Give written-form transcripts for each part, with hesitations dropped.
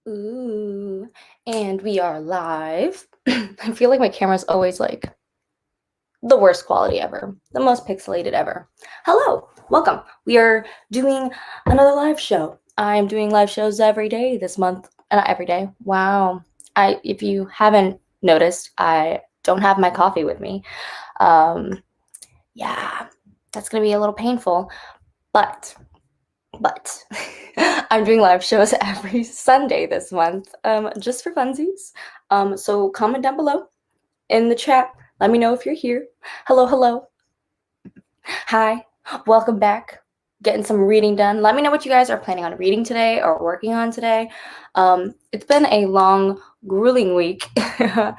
Ooh, and we are live. I feel like my camera's always like the worst quality ever, the most pixelated ever. Hello, welcome. We are doing another live show. I'm doing live shows every day this month. Not every day. Wow. If you haven't noticed, I don't have my coffee with me. Um, yeah, that's gonna be a little painful, but but I'm doing live shows every Sunday this month, just for funsies. So comment down below in the chat. Let me know if you're here. Hello, hello. Hi. Welcome back. Getting some reading done. Let me know what you guys are planning on reading today or working on today. It's been a long, grueling week, to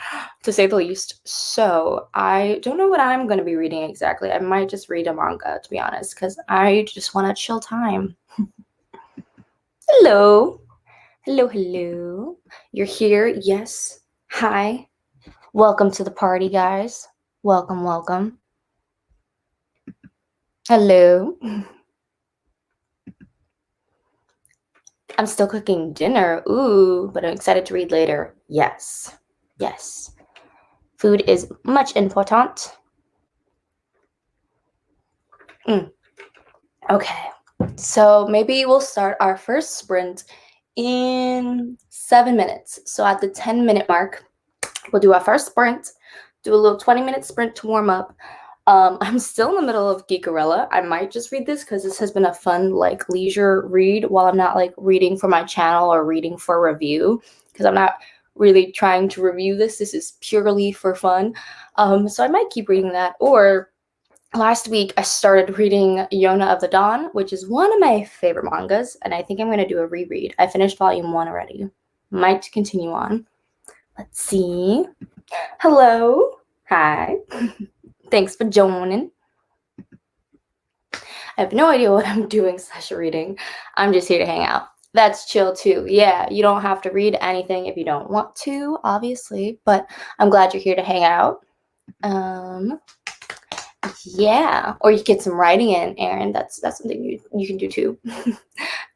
say the least. So I don't know what I'm going to be reading exactly. I might just read a manga, to be honest, because I just want to chill time. Hello. Hello, hello. You're here? Yes. Hi. Welcome to the party, guys. Welcome, welcome. Hello. I'm still cooking dinner. Ooh, but I'm excited to read later. Yes. Yes. Food is much important. Okay. So maybe we'll start our first sprint in 7 minutes. So at the 10-minute mark, we'll do our first sprint, do a little 20-minute sprint to warm up. I'm still in the middle of Geekarella. I might just read this because this has been a fun, like, leisure read while I'm not, like, reading for my channel or reading for review, because I'm not really trying to review this. This is purely for fun. So I might keep reading that. Or last week, I started reading Yona of the Dawn, which is one of my favorite mangas, and I think I'm going to do a reread. I finished volume 1 already. Might continue on. Let's see. Hello. Hi. Thanks for joining. I have no idea what I'm doing / reading. I'm just here to hang out. That's chill too. Yeah, you don't have to read anything if you don't want to, obviously, but I'm glad you're here to hang out. Yeah, or you get some writing in, Aaron. That's something you can do too.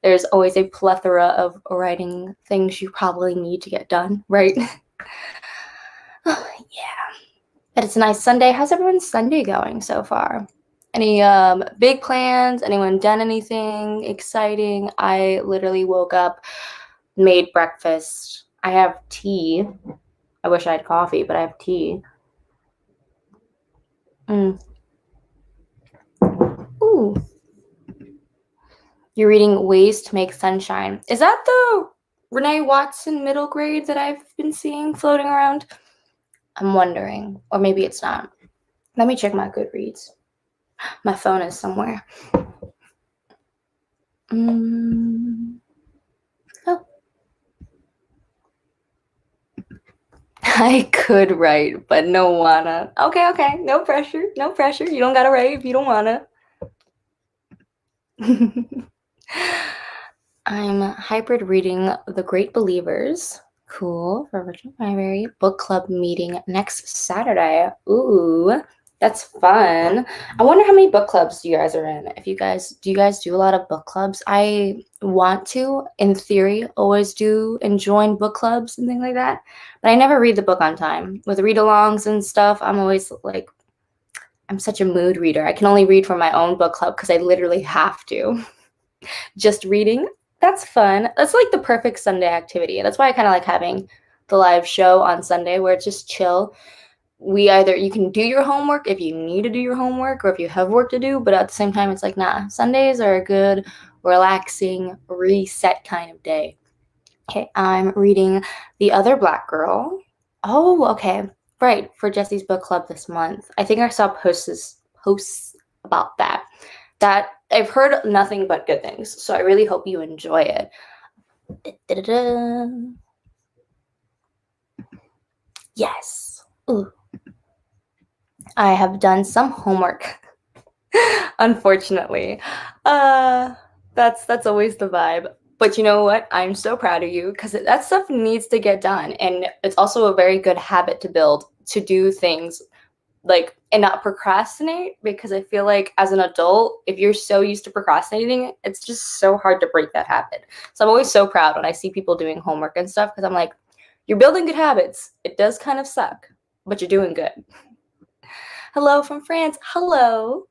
There's always a plethora of writing things you probably need to get done, right? Yeah. But it's a nice Sunday. How's everyone's Sunday going so far? Any big plans? Anyone done anything exciting? I literally woke up, made breakfast. I have tea. I wish I had coffee, but I have tea. Ooh. You're reading Ways to Make Sunshine. Is that the Renee Watson middle grade that I've been seeing floating around? I'm wondering. Or maybe it's not. Let me check my Goodreads. My phone is somewhere. Oh. I could write, but no wanna. Okay. No pressure. No pressure. You don't gotta write if you don't wanna. I'm hybrid reading The Great Believers. Cool. For Virtual Library book club meeting next Saturday. Ooh, that's fun. I wonder how many book clubs you guys are in. If you guys do a lot of book clubs? I want to, in theory, always do and join book clubs and things like that. But I never read the book on time. With read-alongs and stuff, I'm always like, I'm such a mood reader. I can only read for my own book club because I literally have to. Just reading, that's fun. That's like the perfect Sunday activity. That's why I kind of like having the live show on Sunday where it's just chill. You can do your homework if you need to do your homework or if you have work to do, but at the same time, it's like, nah, Sundays are a good, relaxing, reset kind of day. Okay, I'm reading The Other Black Girl. Oh, okay. Right, for Jesse's book club this month. I think I saw posts about that. That I've heard nothing but good things, so I really hope you enjoy it. Da-da-da. Yes. Ooh. I have done some homework. Unfortunately. That's always the vibe. But you know what? I'm so proud of you because that stuff needs to get done. And it's also a very good habit to build to do things like, and not procrastinate, because I feel like as an adult, if you're so used to procrastinating, it's just so hard to break that habit. So I'm always so proud when I see people doing homework and stuff, because I'm like, you're building good habits. It does kind of suck, but you're doing good. Hello from France. Hello.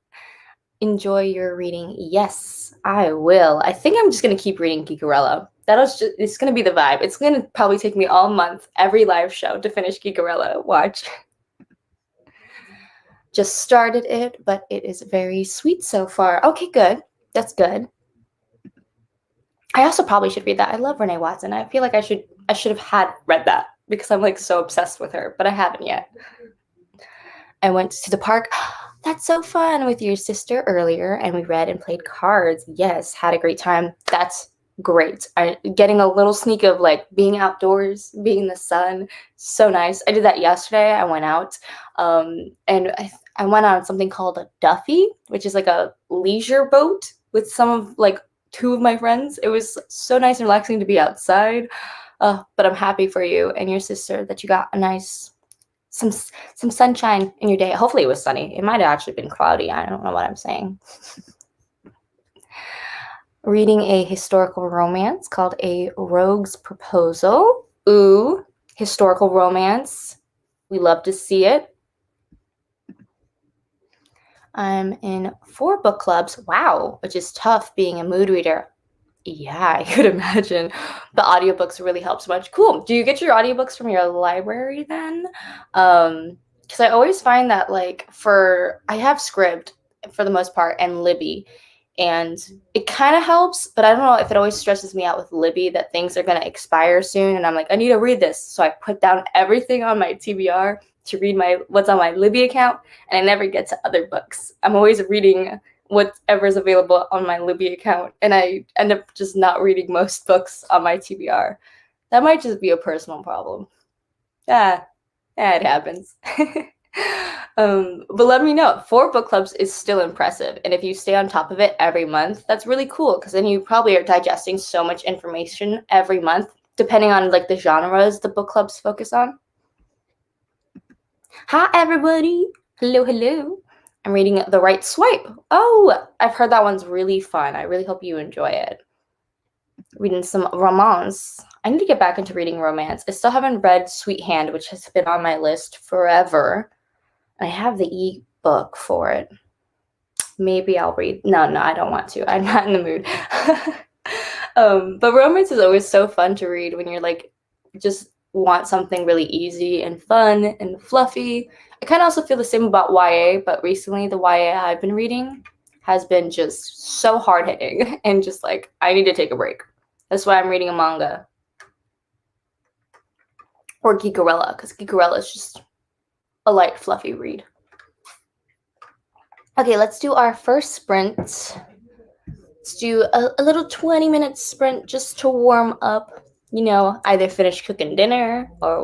Enjoy your reading. Yes, I will. I think I'm just gonna keep reading Geekerella. It's gonna be the vibe. It's gonna probably take me all month, every live show, to finish Geekerella. Watch. Just started it, but it is very sweet so far. Okay, good. That's good. I also probably should read that. I love Renee Watson. I feel like I should have had read that, because I'm like so obsessed with her, but I haven't yet. I went to the park. That's so fun, with your sister earlier, and we read and played cards. Yes, had a great time. That's great. Getting a little sneak of like being outdoors, being in the sun, so nice. I did that yesterday. I went out, and I went on something called a Duffy, which is like a leisure boat with some of like two of my friends. It was so nice and relaxing to be outside. But I'm happy for you and your sister that you got a nice some sunshine in your day. Hopefully it was sunny. It might have actually been cloudy. I don't know what I'm saying. Reading a historical romance called A Rogue's Proposal. Ooh, historical romance. We love to see it. I'm in 4 book clubs. Wow, which is tough being a mood reader. Yeah, I could imagine. The audiobooks really help so much. Cool. Do you get your audiobooks from your library then? Because I always find that like I have Scribd for the most part and Libby, and it kind of helps, but I don't know if it always stresses me out with Libby that things are going to expire soon, and I'm like, I need to read this. So I put down everything on my TBR to read what's on my Libby account, and I never get to other books. I'm always reading whatever's available on my Libby account, and I end up just not reading most books on my TBR. That might just be a personal problem. Yeah, it happens. But let me know. 4 book clubs is still impressive, and if you stay on top of it every month, that's really cool, because then you probably are digesting so much information every month, depending on like the genres the book clubs focus on. Hi, everybody. Hello, hello. I'm reading The Right Swipe. Oh, I've heard that one's really fun. I really hope you enjoy it. Reading some romance. I need to get back into reading romance. I still haven't read Sweet Hand, which has been on my list forever. I have the e-book for it. Maybe I'll read. No, I don't want to. I'm not in the mood. But romance is always so fun to read when you're like just want something really easy and fun and fluffy. I kind of also feel the same about YA, but recently the YA I've been reading has been just so hard-hitting and just like I need to take a break. That's why I'm reading a manga. Or Geekerella, because Geekerella is just a light, fluffy read. Okay, let's do our first sprint. Let's do a little 20-minute sprint just to warm up. You know, either finish cooking dinner or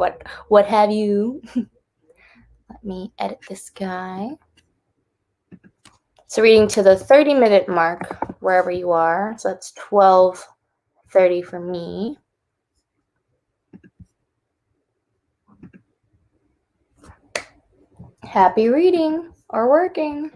what have you. Let me edit this guy. So reading to the 30-minute mark wherever you are. So that's 12:30 for me. Happy reading or working.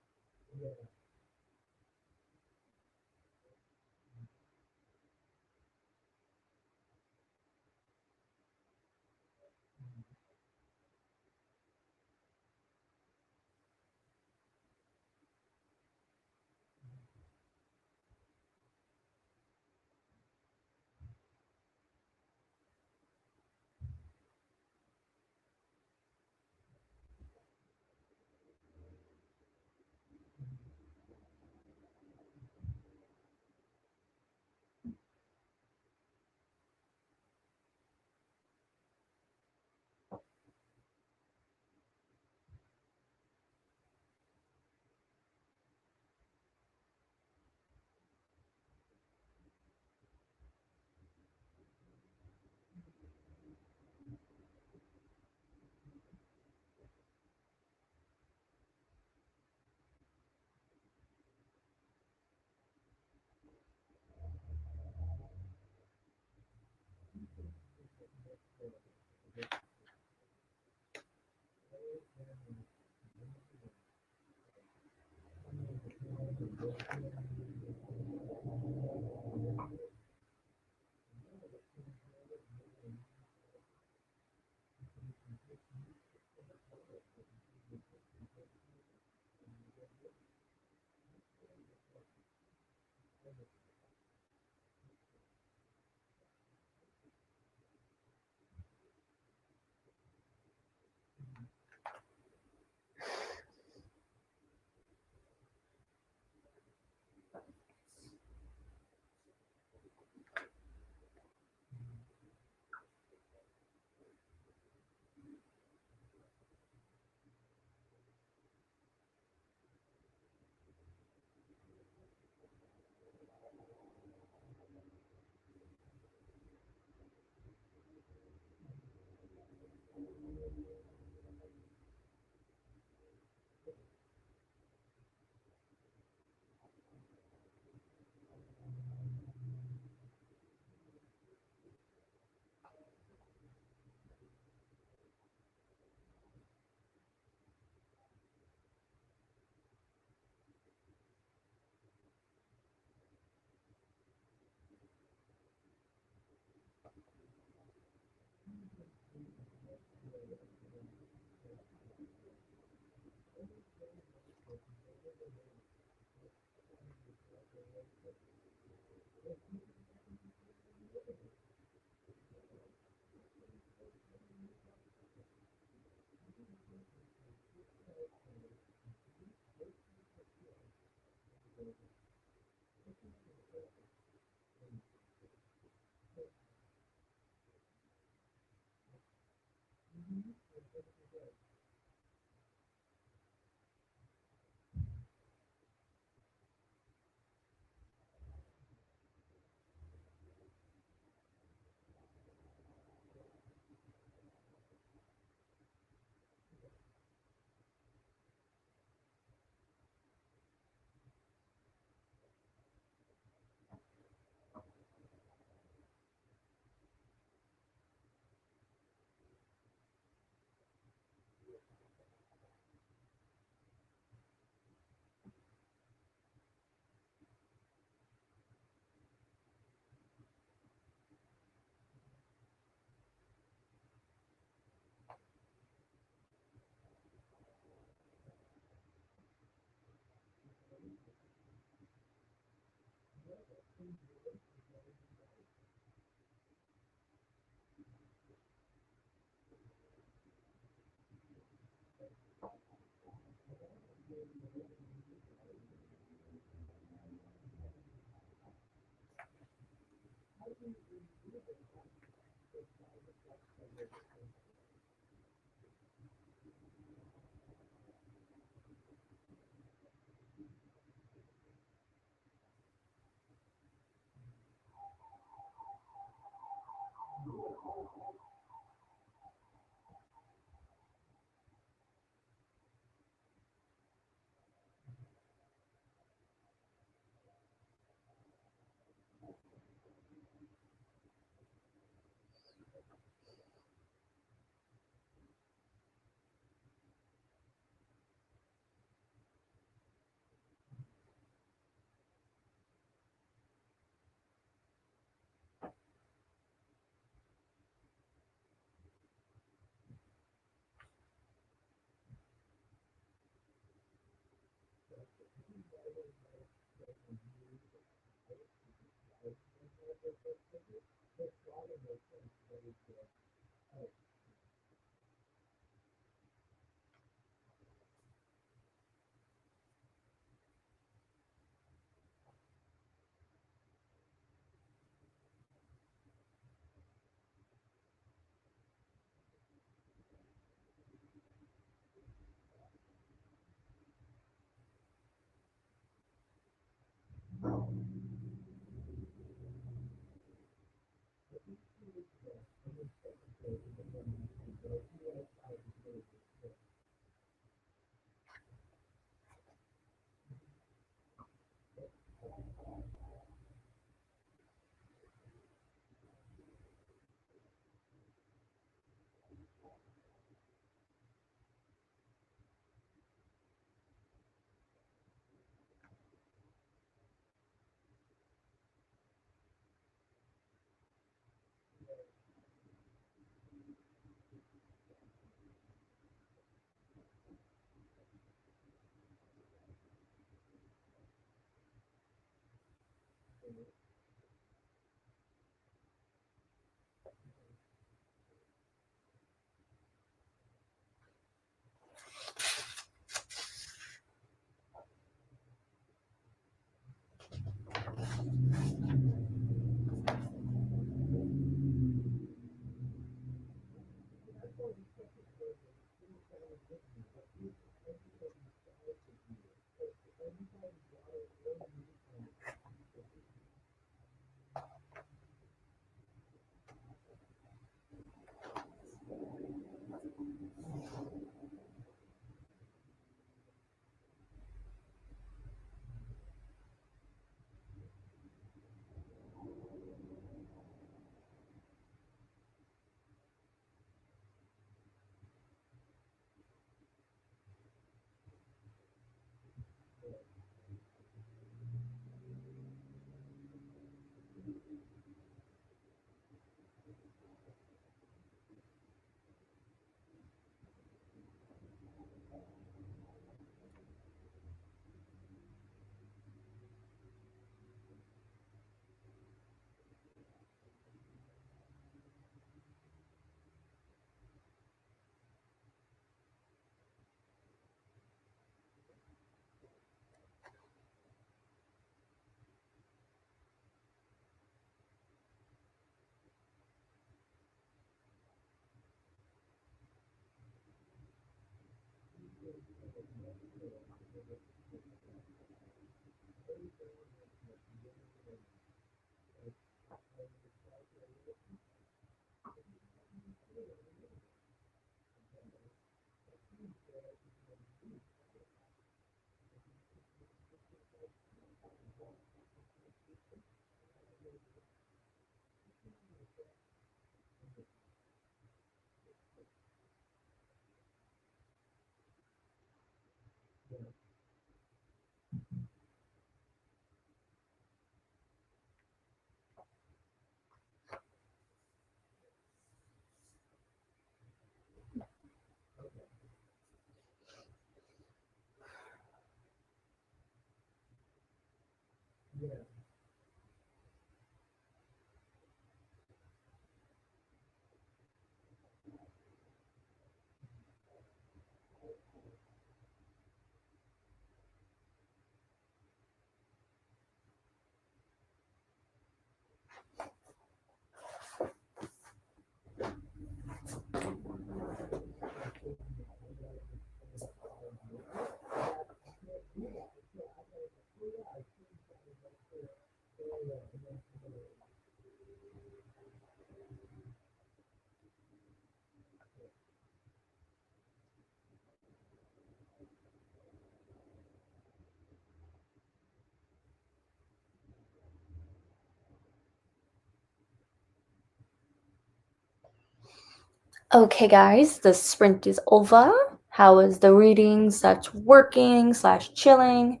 Okay, guys, the sprint is over. How was the reading slash working slash chilling?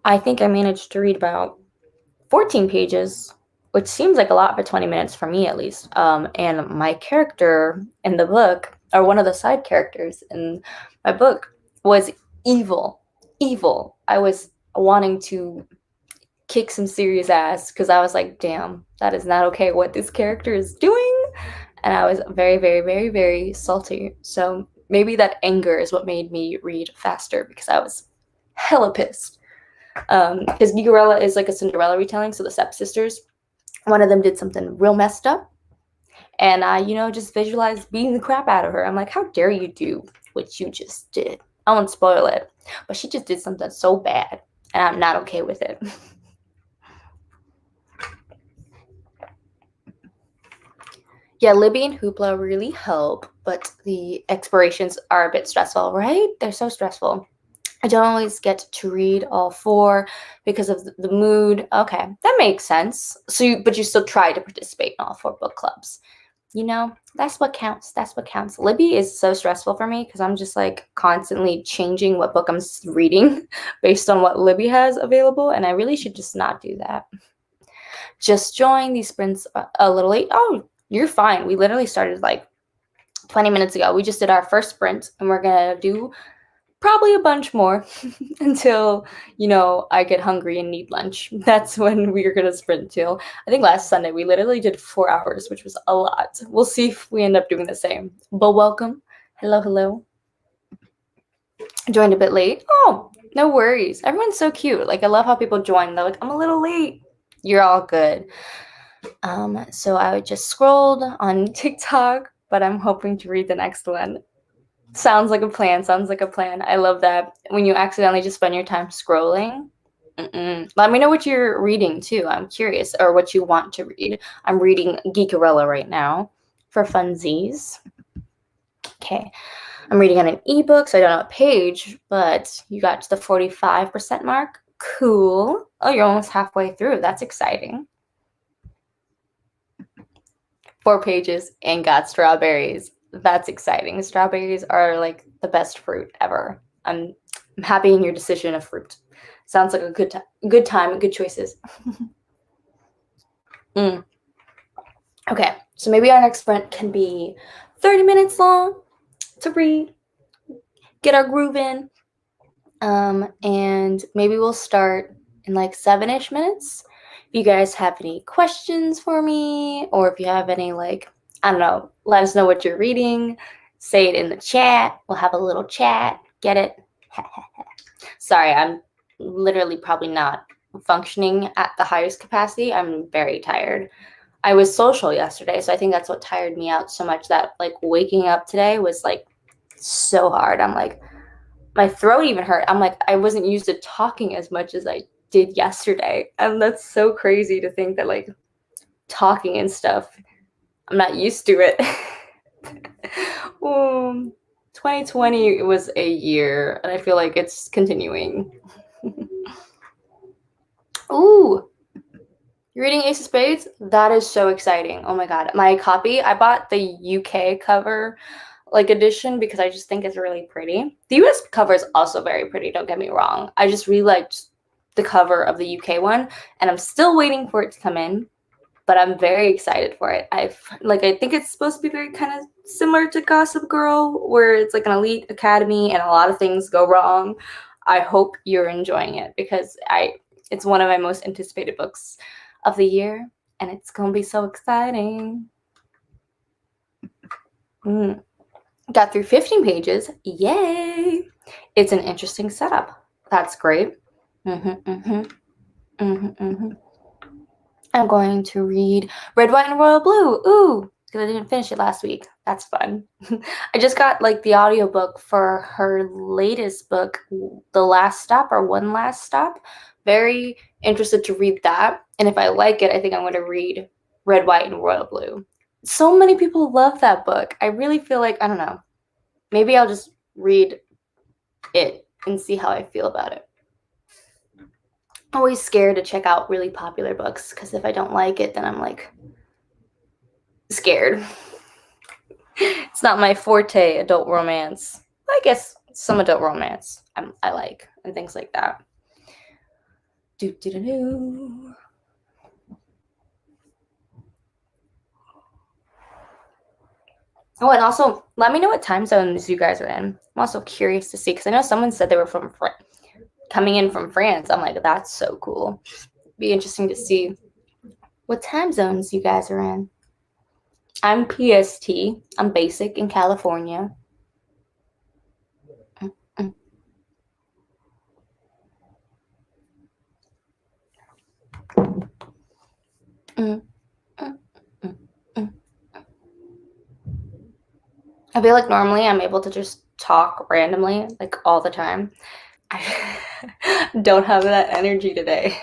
I think I managed to read about 14 pages, which seems like a lot for 20 minutes for me at least. And my character in the book, or one of the side characters in my book, was evil. Evil. I was wanting to kick some serious ass because I was like, damn, that is not okay what this character is doing. And I was very, very, very, very salty. So maybe that anger is what made me read faster because I was hella pissed. Because Gigarella is like a Cinderella retelling, so the stepsisters, one of them did something real messed up, and I, just visualized beating the crap out of her. I'm like, how dare you do what you just did? I won't spoil it, but she just did something so bad, and I'm not okay with it. Yeah, Libby and Hoopla really help, but the expirations are a bit stressful, right? They're so stressful. I don't always get to read all four because of the mood. Okay, that makes sense. But you still try to participate in all four book clubs. That's what counts. That's what counts. Libby is so stressful for me because I'm just like constantly changing what book I'm reading based on what Libby has available, and I really should just not do that. Just join these sprints a little late. Oh, you're fine. We literally started like 20 minutes ago. We just did our first sprint, and we're gonna do probably a bunch more until I get hungry and need lunch. That's when we're gonna sprint till. I think last Sunday we literally did 4 hours, which was a lot. We'll see if we end up doing the same. But welcome. Hello. Joined a bit late. Oh, no worries. Everyone's so cute. Like I love how people join. They're like, I'm a little late. You're all good. So I just scrolled on TikTok, but I'm hoping to read the next one. Sounds like a plan. I love that. When you accidentally just spend your time scrolling. Let me know what you're reading too. I'm curious, or what you want to read. I'm reading Geekarella right now for funsies. Okay. I'm reading on an ebook, so I don't know what page, but you got to the 45% mark. Cool. Oh, you're almost halfway through. That's exciting. 4 pages and got strawberries. That's exciting. Strawberries are like the best fruit ever. I'm happy in your decision of fruit. Sounds like a good time, good choices. Okay, so maybe our next sprint can be 30 minutes long to read, get our groove in, and maybe we'll start in like 7-ish minutes. If you guys have any questions for me, or if you have any I don't know, let us know what you're reading. Say it in the chat. We'll have a little chat. Get it? Sorry, I'm literally probably not functioning at the highest capacity. I'm very tired. I was social yesterday, so I think that's what tired me out so much, that like waking up today was like so hard. I'm like, my throat even hurt. I'm like, I wasn't used to talking as much as I did yesterday. And that's so crazy to think that like talking and stuff, I'm not used to it. 2020 was a year, and I feel like it's continuing. Ooh, you're reading Ace of Spades? That is so exciting. Oh my god. My copy, I bought the UK cover like edition because I just think it's really pretty. The US cover is also very pretty, don't get me wrong. I just really liked the cover of the UK one, and I'm still waiting for it to come in, but I'm very excited for it. I think it's supposed to be very kind of similar to Gossip Girl, where it's like an elite academy and a lot of things go wrong. I hope you're enjoying it because it's one of my most anticipated books of the year, and it's gonna be so exciting. Got through 15 pages. Yay! It's an interesting setup. That's great. I'm going to read Red, White, and Royal Blue. Ooh, because I didn't finish it last week. That's fun. I just got like the audiobook for her latest book, The Last Stop or One Last Stop. Very interested to read that. And if I like it, I think I'm going to read Red, White, and Royal Blue. So many people love that book. I really feel like, I don't know, maybe I'll just read it and see how I feel about it. I'm always scared to check out really popular books because if I don't like it, then I'm like scared. It's not my forte, adult romance. I guess some adult romance I like and things like that. Oh, and also let me know what time zones you guys are in. I'm also curious to see because I know someone said they were from coming in from France. I'm like, that's so cool. Be interesting to see what time zones you guys are in. I'm PST. I'm basic in California. I feel like normally I'm able to just talk randomly, like all the time. I don't have that energy today.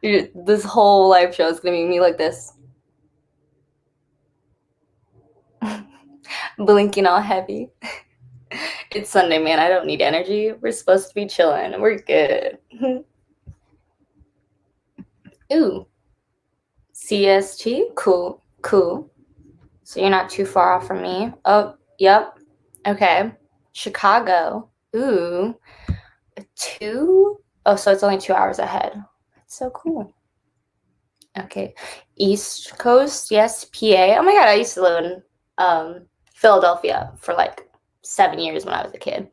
This whole live show is gonna be me like this. Blinking all heavy. It's Sunday, man. I don't need energy. We're supposed to be chilling. We're good. Ooh. CST? Cool. Cool. So you're not too far off from me. Oh, yep. Okay. Chicago. Ooh. 2? Oh, so it's only 2 hours ahead. That's so cool. Okay. East Coast, yes. PA. Oh my god, I used to live in Philadelphia for like 7 years when I was a kid.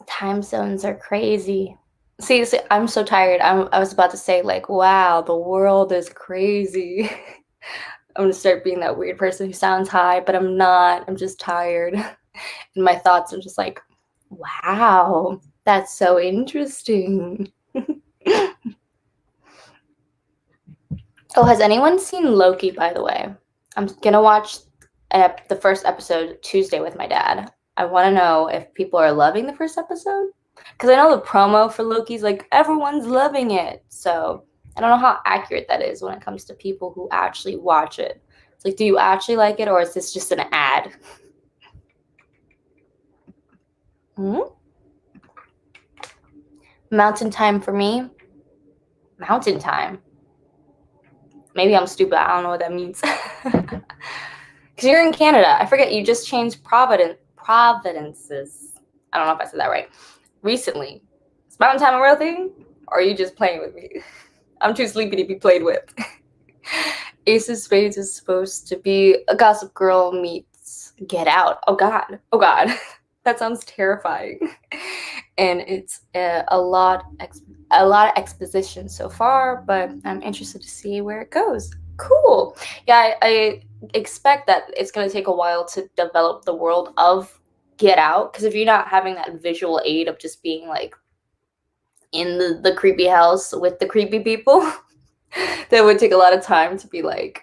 Time zones are crazy. See, I'm so tired. I was about to say like, wow, the world is crazy. I'm gonna start being that weird person who sounds high, but I'm not. I'm just tired. And my thoughts are just like, wow, that's so interesting. Oh, has anyone seen Loki, by the way? I'm gonna watch the first episode Tuesday with my dad. I want to know if people are loving the first episode. Because I know the promo for Loki's like, everyone's loving it. So I don't know how accurate that is when it comes to people who actually watch it. It's like, do you actually like it or is this just an ad? Mountain time for me? Mountain time? Maybe I'm stupid. I don't know what that means. Because you're in Canada. I forget, you just changed providences. I don't know if I said that right. Recently. Is mountain time a real thing? Or are you just playing with me? I'm too sleepy to be played with. Ace of Spades is supposed to be a Gossip Girl meets Get Out. Oh god. Oh god. That sounds terrifying. And it's a lot of exposition so far, but I'm interested to see where it goes. Cool. Yeah, I expect that it's going to take a while to develop the world of Get Out, because if you're not having that visual aid of just being like in the creepy house with the creepy people, that would take a lot of time to be like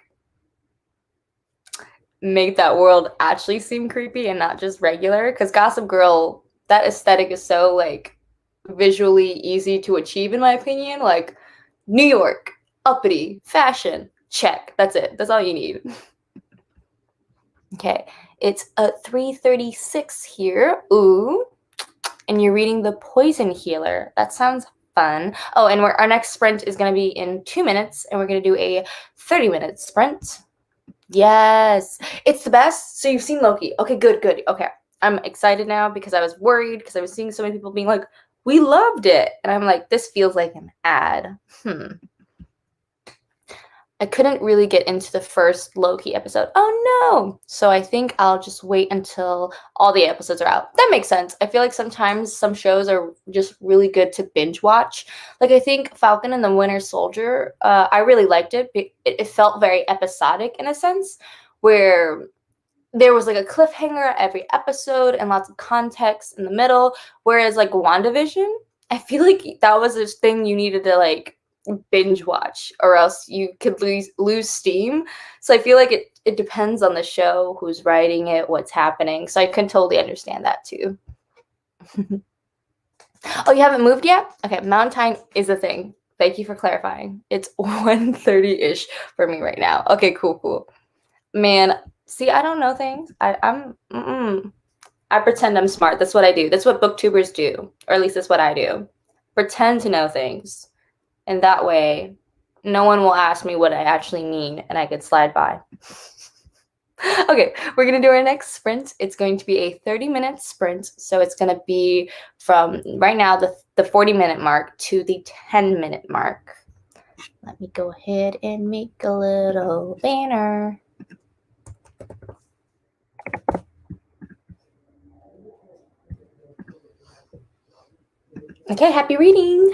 make that world actually seem creepy and not just regular. Because Gossip Girl, that aesthetic is so like visually easy to achieve, in my opinion. Like New York, uppity, fashion, check. That's it. That's all you need. Okay, it's a 3:36 here. Ooh, and you're reading The Poison Healer. That sounds fun. Oh, and our next sprint is going to be in 2 minutes, and we're going to do a 30-minute sprint. Yes, it's the best. So you've seen Loki. Okay, good, good. Okay, I'm excited now because I was worried because I was seeing so many people being like, "We loved it," and I'm like, "This feels like an ad." I couldn't really get into the first Loki episode. Oh no! So I think I'll just wait until all the episodes are out. That makes sense. I feel like sometimes some shows are just really good to binge watch. Like I think Falcon and the Winter Soldier, I really liked it. It felt very episodic in a sense, where there was like a cliffhanger every episode and lots of context in the middle. Whereas like WandaVision, I feel like that was this thing you needed to like binge watch or else you could lose steam. So I feel like it depends on the show, who's writing it, what's happening. So I can totally understand that too. Oh, you haven't moved yet? Okay, Mountain Time is a thing. Thank you for clarifying. It's 1:30-ish for me right now. Okay, cool, cool. Man, see, I don't know things. I pretend I'm smart. That's what I do. That's what booktubers do, or at least that's what I do. Pretend to know things, and that way, no one will ask me what I actually mean, and I could slide by. Okay, we're gonna do our next sprint. It's going to be a 30-minute sprint, so it's gonna be from right now the 40-minute mark to the 10-minute mark. Let me go ahead and make a little banner. Okay, happy reading.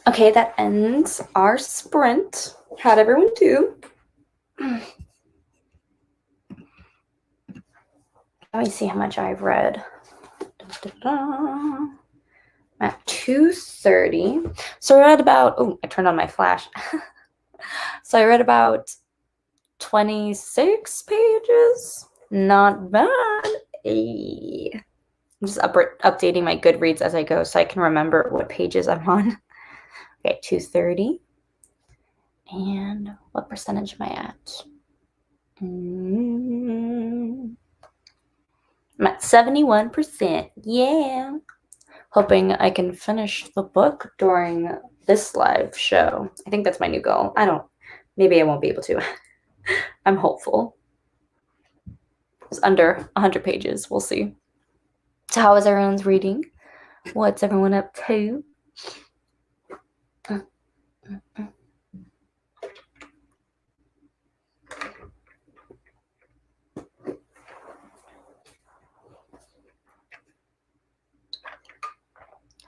Okay, that ends our sprint. How'd everyone do? Let me see how much I've read. I'm at 2:30. So I read about, oh, I turned on my flash. So I read about 26 pages. Not bad. Hey. I'm just updating my Goodreads as I go so I can remember what pages I'm on. Okay, 2:30. And what percentage am I at? I'm at 71%. Yeah. Hoping I can finish the book during this live show. I think that's my new goal. Maybe I won't be able to. I'm hopeful. It's under 100 pages. We'll see. So how is everyone's reading? What's everyone up to?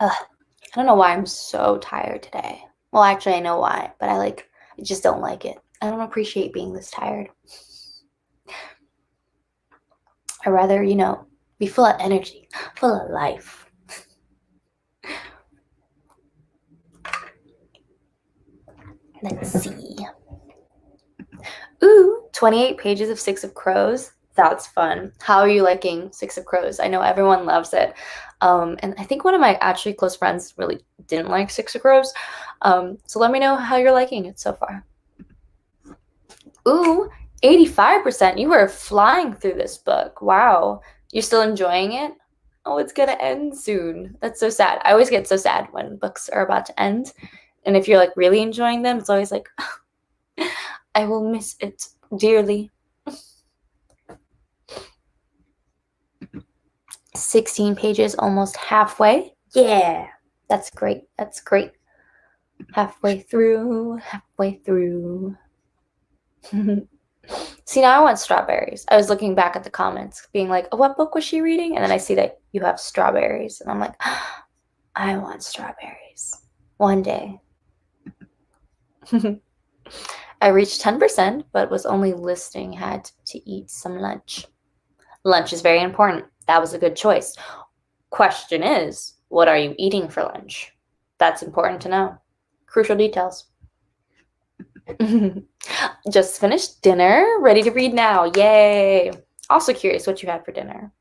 I don't know why I'm so tired today. Well, actually, I know why, but I just don't like it. I don't appreciate being this tired. I'd rather, be full of energy, full of life. Let's see. Ooh, 28 pages of Six of Crows. That's fun. How are you liking Six of Crows? I know everyone loves it. And I think one of my actually close friends really didn't like Six of Crows. So let me know how you're liking it so far. Ooh, 85%. You were flying through this book. Wow. You're still enjoying it? Oh, it's gonna end soon. That's so sad. I always get so sad when books are about to end. And if you're really enjoying them, it's always like, I will miss it dearly. 16 pages, almost halfway. Yeah, that's great. That's great. Halfway through. See, now I want strawberries. I was looking back at the comments, being like, oh, what book was she reading? And then I see that you have strawberries. And I'm like, oh, I want strawberries. One day. I reached 10%, but was only listing had to eat some lunch. Lunch is very important. That was a good choice. Question is, what are you eating for lunch? That's important to know. Crucial details. Just finished dinner, ready to read now. Yay. Also curious what you had for dinner.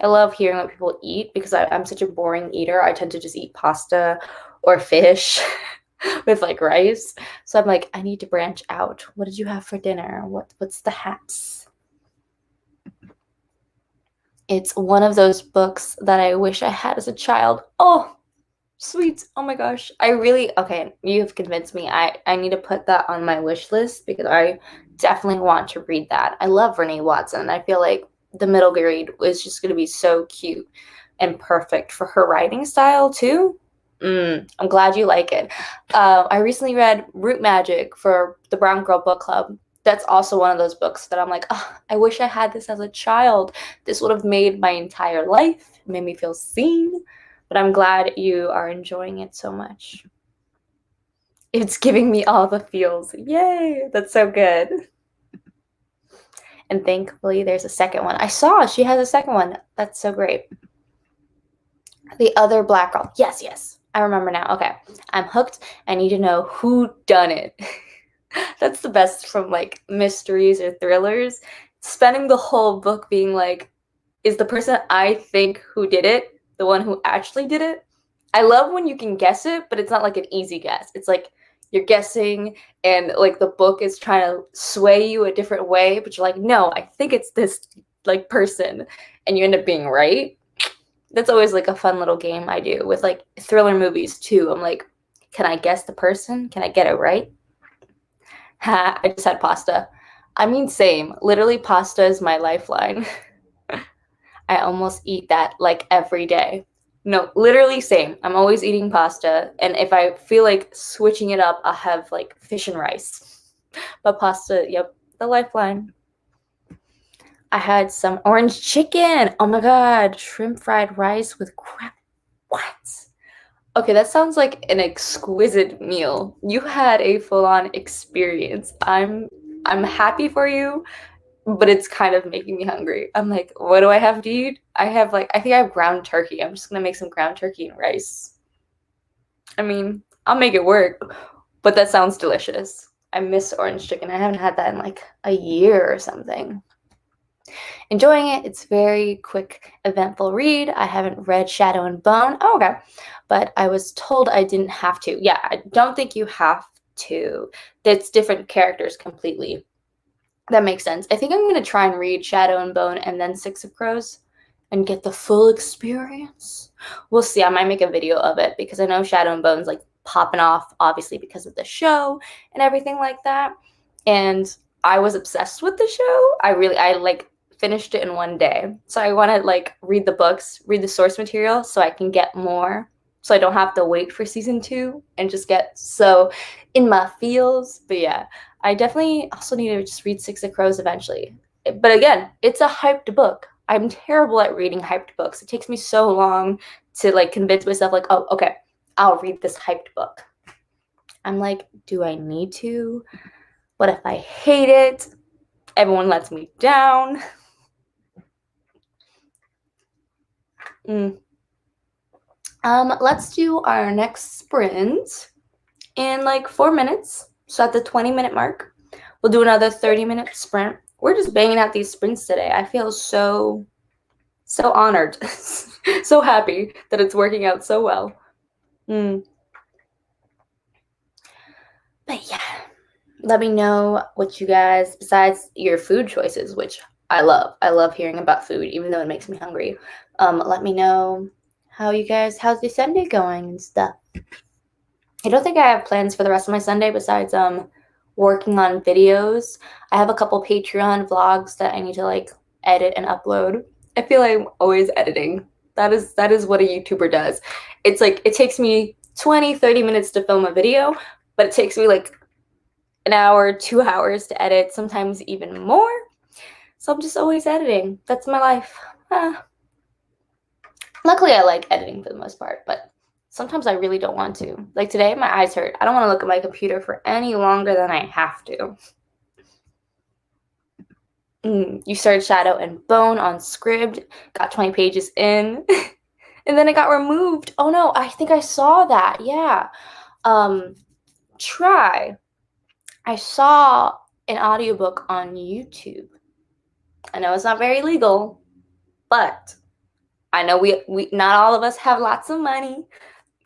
I love hearing what people eat because I'm such a boring eater. I tend to just eat pasta or fish with rice. So I'm like, I need to branch out. What did you have for dinner? What's the haps? It's one of those books that I wish I had as a child. Oh, sweet. Oh my gosh. Okay, you have convinced me. I need to put that on my wish list because I definitely want to read that. I love Renee Watson. I feel like the middle grade is just going to be so cute and perfect for her writing style too. I'm glad you like it. I recently read Root Magic for the Brown Girl Book Club. That's also one of those books that I'm like, oh, I wish I had this as a child. This would have made my entire life, made me feel seen. But I'm glad you are enjoying it so much. It's giving me all the feels. Yay! That's so good. And thankfully, there's a second one. I saw she has a second one. That's so great. The other black girl. Yes. I remember now. Okay. I'm hooked. I need to know who done it. That's the best from mysteries or thrillers. Spending the whole book being like, is the person I think who did it the one who actually did it? I love when you can guess it, but it's not an easy guess. It's you're guessing and the book is trying to sway you a different way, but you're like, no, I think it's this person, and you end up being right. That's always a fun little game I do with thriller movies too. I'm like, can I guess the person? Can I get it right? Ha, I just had pasta. I mean, same. Literally, pasta is my lifeline. I almost eat that every day. No, literally same. I'm always eating pasta. And if I feel like switching it up, I'll have fish and rice. But pasta, yep, the lifeline. I had some orange chicken. Oh my God. Shrimp fried rice with crab. What? Okay, that sounds like an exquisite meal. You had a full-on experience. I'm happy for you, but it's kind of making me hungry. I'm like, what do I have to eat? I think I have ground turkey. I'm just gonna make some ground turkey and rice. I mean, I'll make it work, but that sounds delicious. I miss orange chicken. I haven't had that in like a year or something. Enjoying it. It's very quick, eventful read. I haven't read Shadow and Bone. Oh, okay. But I was told I didn't have to. Yeah, I don't think you have to. It's different characters completely. That makes sense. I think I'm going to try and read Shadow and Bone and then Six of Crows and get the full experience. We'll see. I might make a video of it because I know Shadow and Bone's like popping off, obviously, because of the show and everything like that. And I was obsessed with the show. I like finished it in one day. So I want to like read the books, read the source material so I can get more. So I don't have to wait for season 2 and just get so in my feels. But yeah, I definitely also need to just read Six of Crows eventually. But again, it's a hyped book. I'm terrible at reading hyped books. It takes me so long to like convince myself like, oh, okay, I'll read this hyped book. I'm like, do I need to? What if I hate it? Everyone lets me down. Let's do our next sprint in like 4 minutes. So at the 20-minute mark, we'll do another 30-minute sprint. We're just banging out these sprints today. I feel so honored, so happy that it's working out so well. But yeah, let me know what you guys, besides your food choices, which I love hearing about food, even though it makes me hungry. Let me know how's your Sunday going and stuff. I don't think I have plans for the rest of my Sunday besides working on videos. I have a couple Patreon vlogs that I need to like edit and upload. I feel like I'm always editing. That is what a YouTuber does. It's like it takes me 20-30 minutes to film a video, but it takes me like an hour, 2 hours to edit, sometimes even more. So I'm just always editing. That's my life. Luckily, I like editing for the most part, but sometimes I really don't want to. Like today, my eyes hurt. I don't want to look at my computer for any longer than I have to. You started Shadow and Bone on Scribd, got 20 pages in, and then it got removed. Oh no, I think I saw that. Yeah. Try. I saw an audiobook on YouTube. I know it's not very legal, but I know we not all of us have lots of money.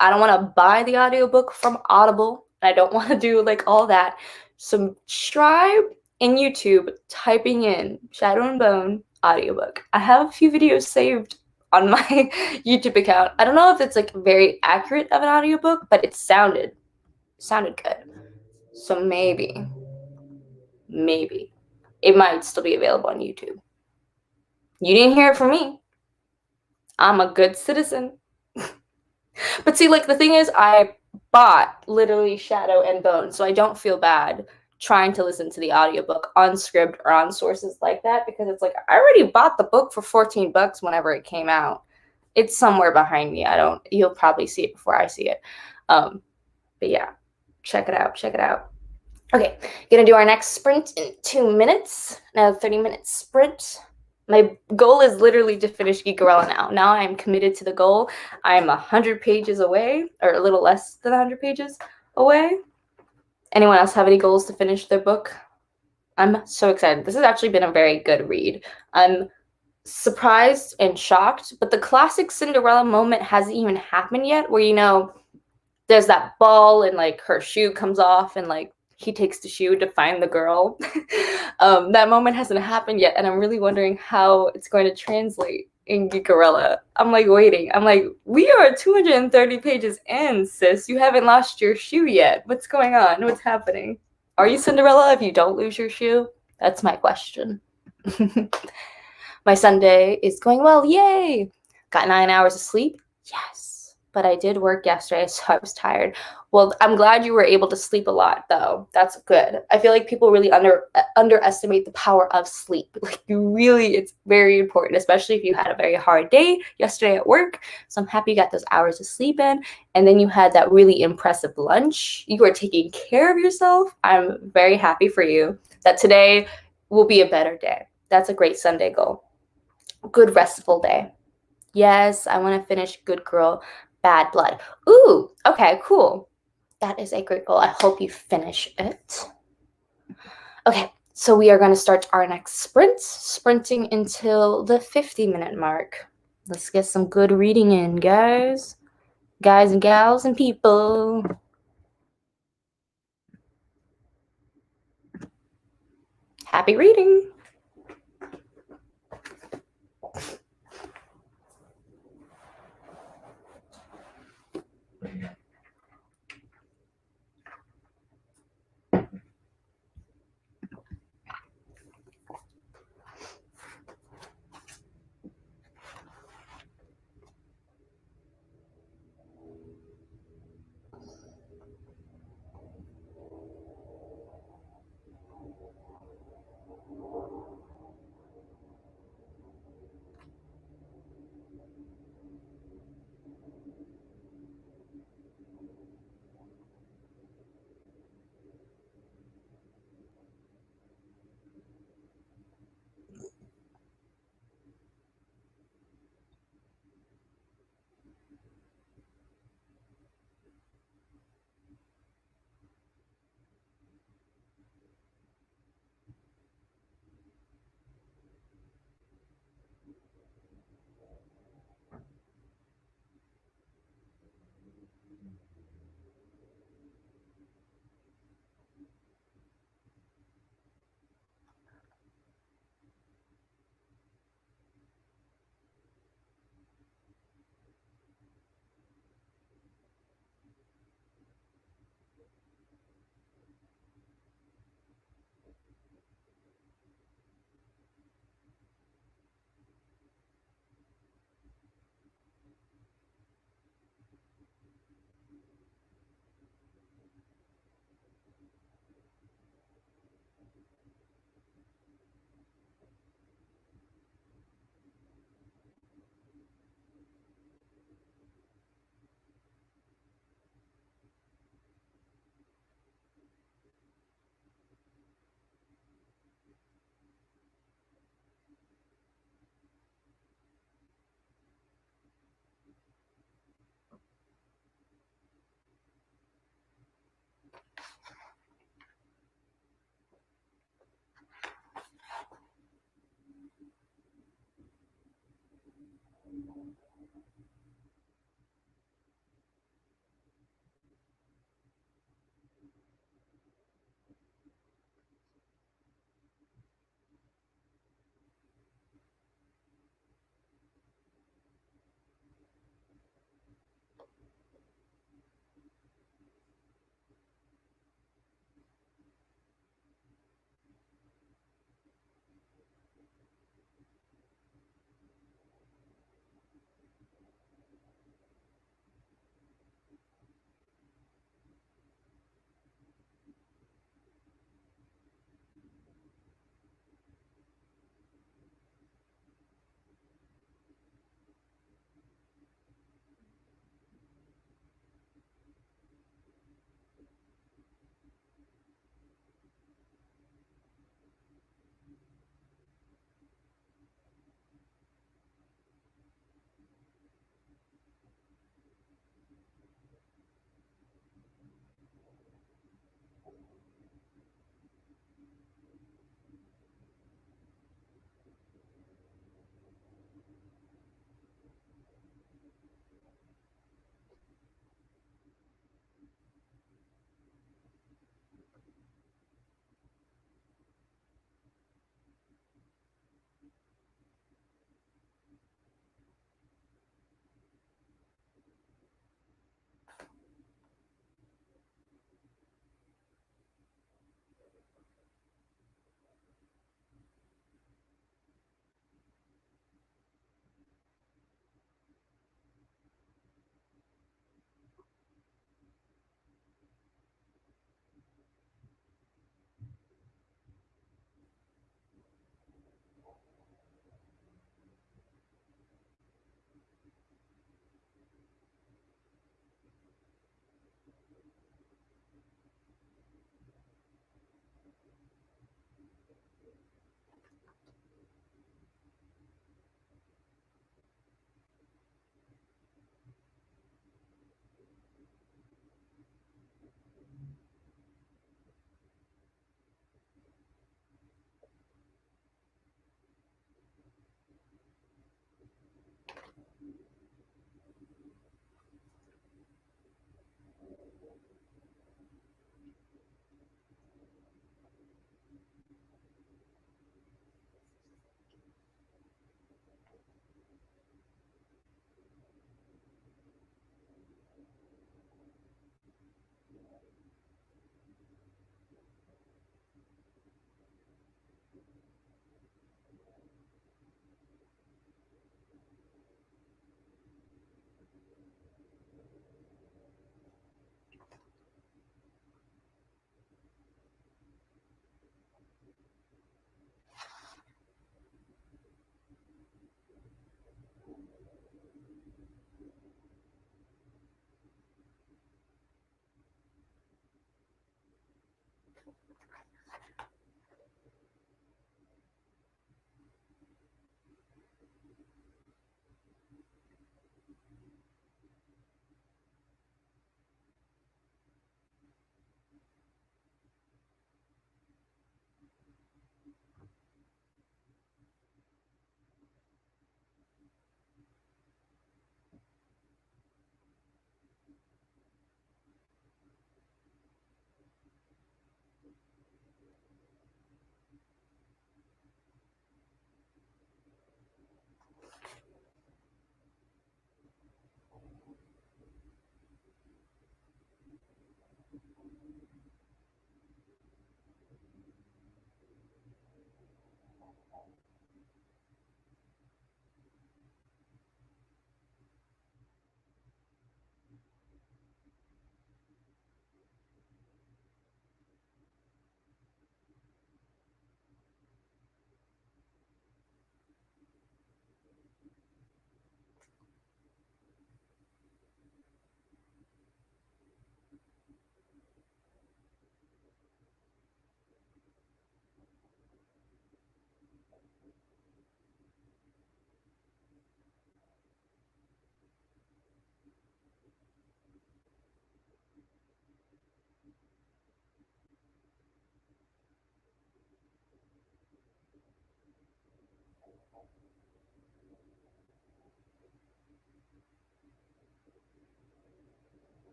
I don't want to buy the audiobook from Audible. I don't want to do like all that. So try in YouTube typing in Shadow and Bone audiobook. I have a few videos saved on my YouTube account. I don't know if it's like very accurate of an audiobook, but it sounded good. So maybe it might still be available on YouTube. You didn't hear it from me. I'm a good citizen. But see, like the thing is, I bought literally Shadow and Bone, so I don't feel bad trying to listen to the audiobook on Scribd or on sources like that because it's like I already bought the book for $14 whenever it came out. It's somewhere behind me. You'll probably see it before I see it. But yeah, check it out. Okay, gonna do our next sprint in 2 minutes. Now 30-minute sprint. My goal is literally to finish Geekerella now. Now I'm committed to the goal. I'm 100 pages away, or a little less than 100 pages away. Anyone else have any goals to finish their book? I'm so excited. This has actually been a very good read. I'm surprised and shocked, but the classic Cinderella moment hasn't even happened yet, where, you know, there's that ball and, like, her shoe comes off and, like, he takes the shoe to find the girl. That moment hasn't happened yet, and I'm really wondering how it's going to translate in Geekerella. I'm like waiting. I'm like, we are 230 pages in, sis. You haven't lost your shoe yet. What's going on? What's happening? Are you Cinderella if you don't lose your shoe? That's my question. My Sunday is going well. Yay! Got 9 hours of sleep. Yes. But I did work yesterday, so I was tired. Well, I'm glad you were able to sleep a lot, though. That's good. I feel like people really underestimate the power of sleep. Like it's very important, especially if you had a very hard day yesterday at work. So I'm happy you got those hours of sleep in, and then you had that really impressive lunch. You are taking care of yourself. I'm very happy for you that today will be a better day. That's a great Sunday goal. Good restful day. Yes, I want to finish Good Girl, Bad Blood. Ooh, okay, cool. That is a great goal. I hope you finish it. Okay, so we are going to start our next sprint, sprinting until the 50-minute mark. Let's get some good reading in, guys. Guys and gals and people. Happy reading.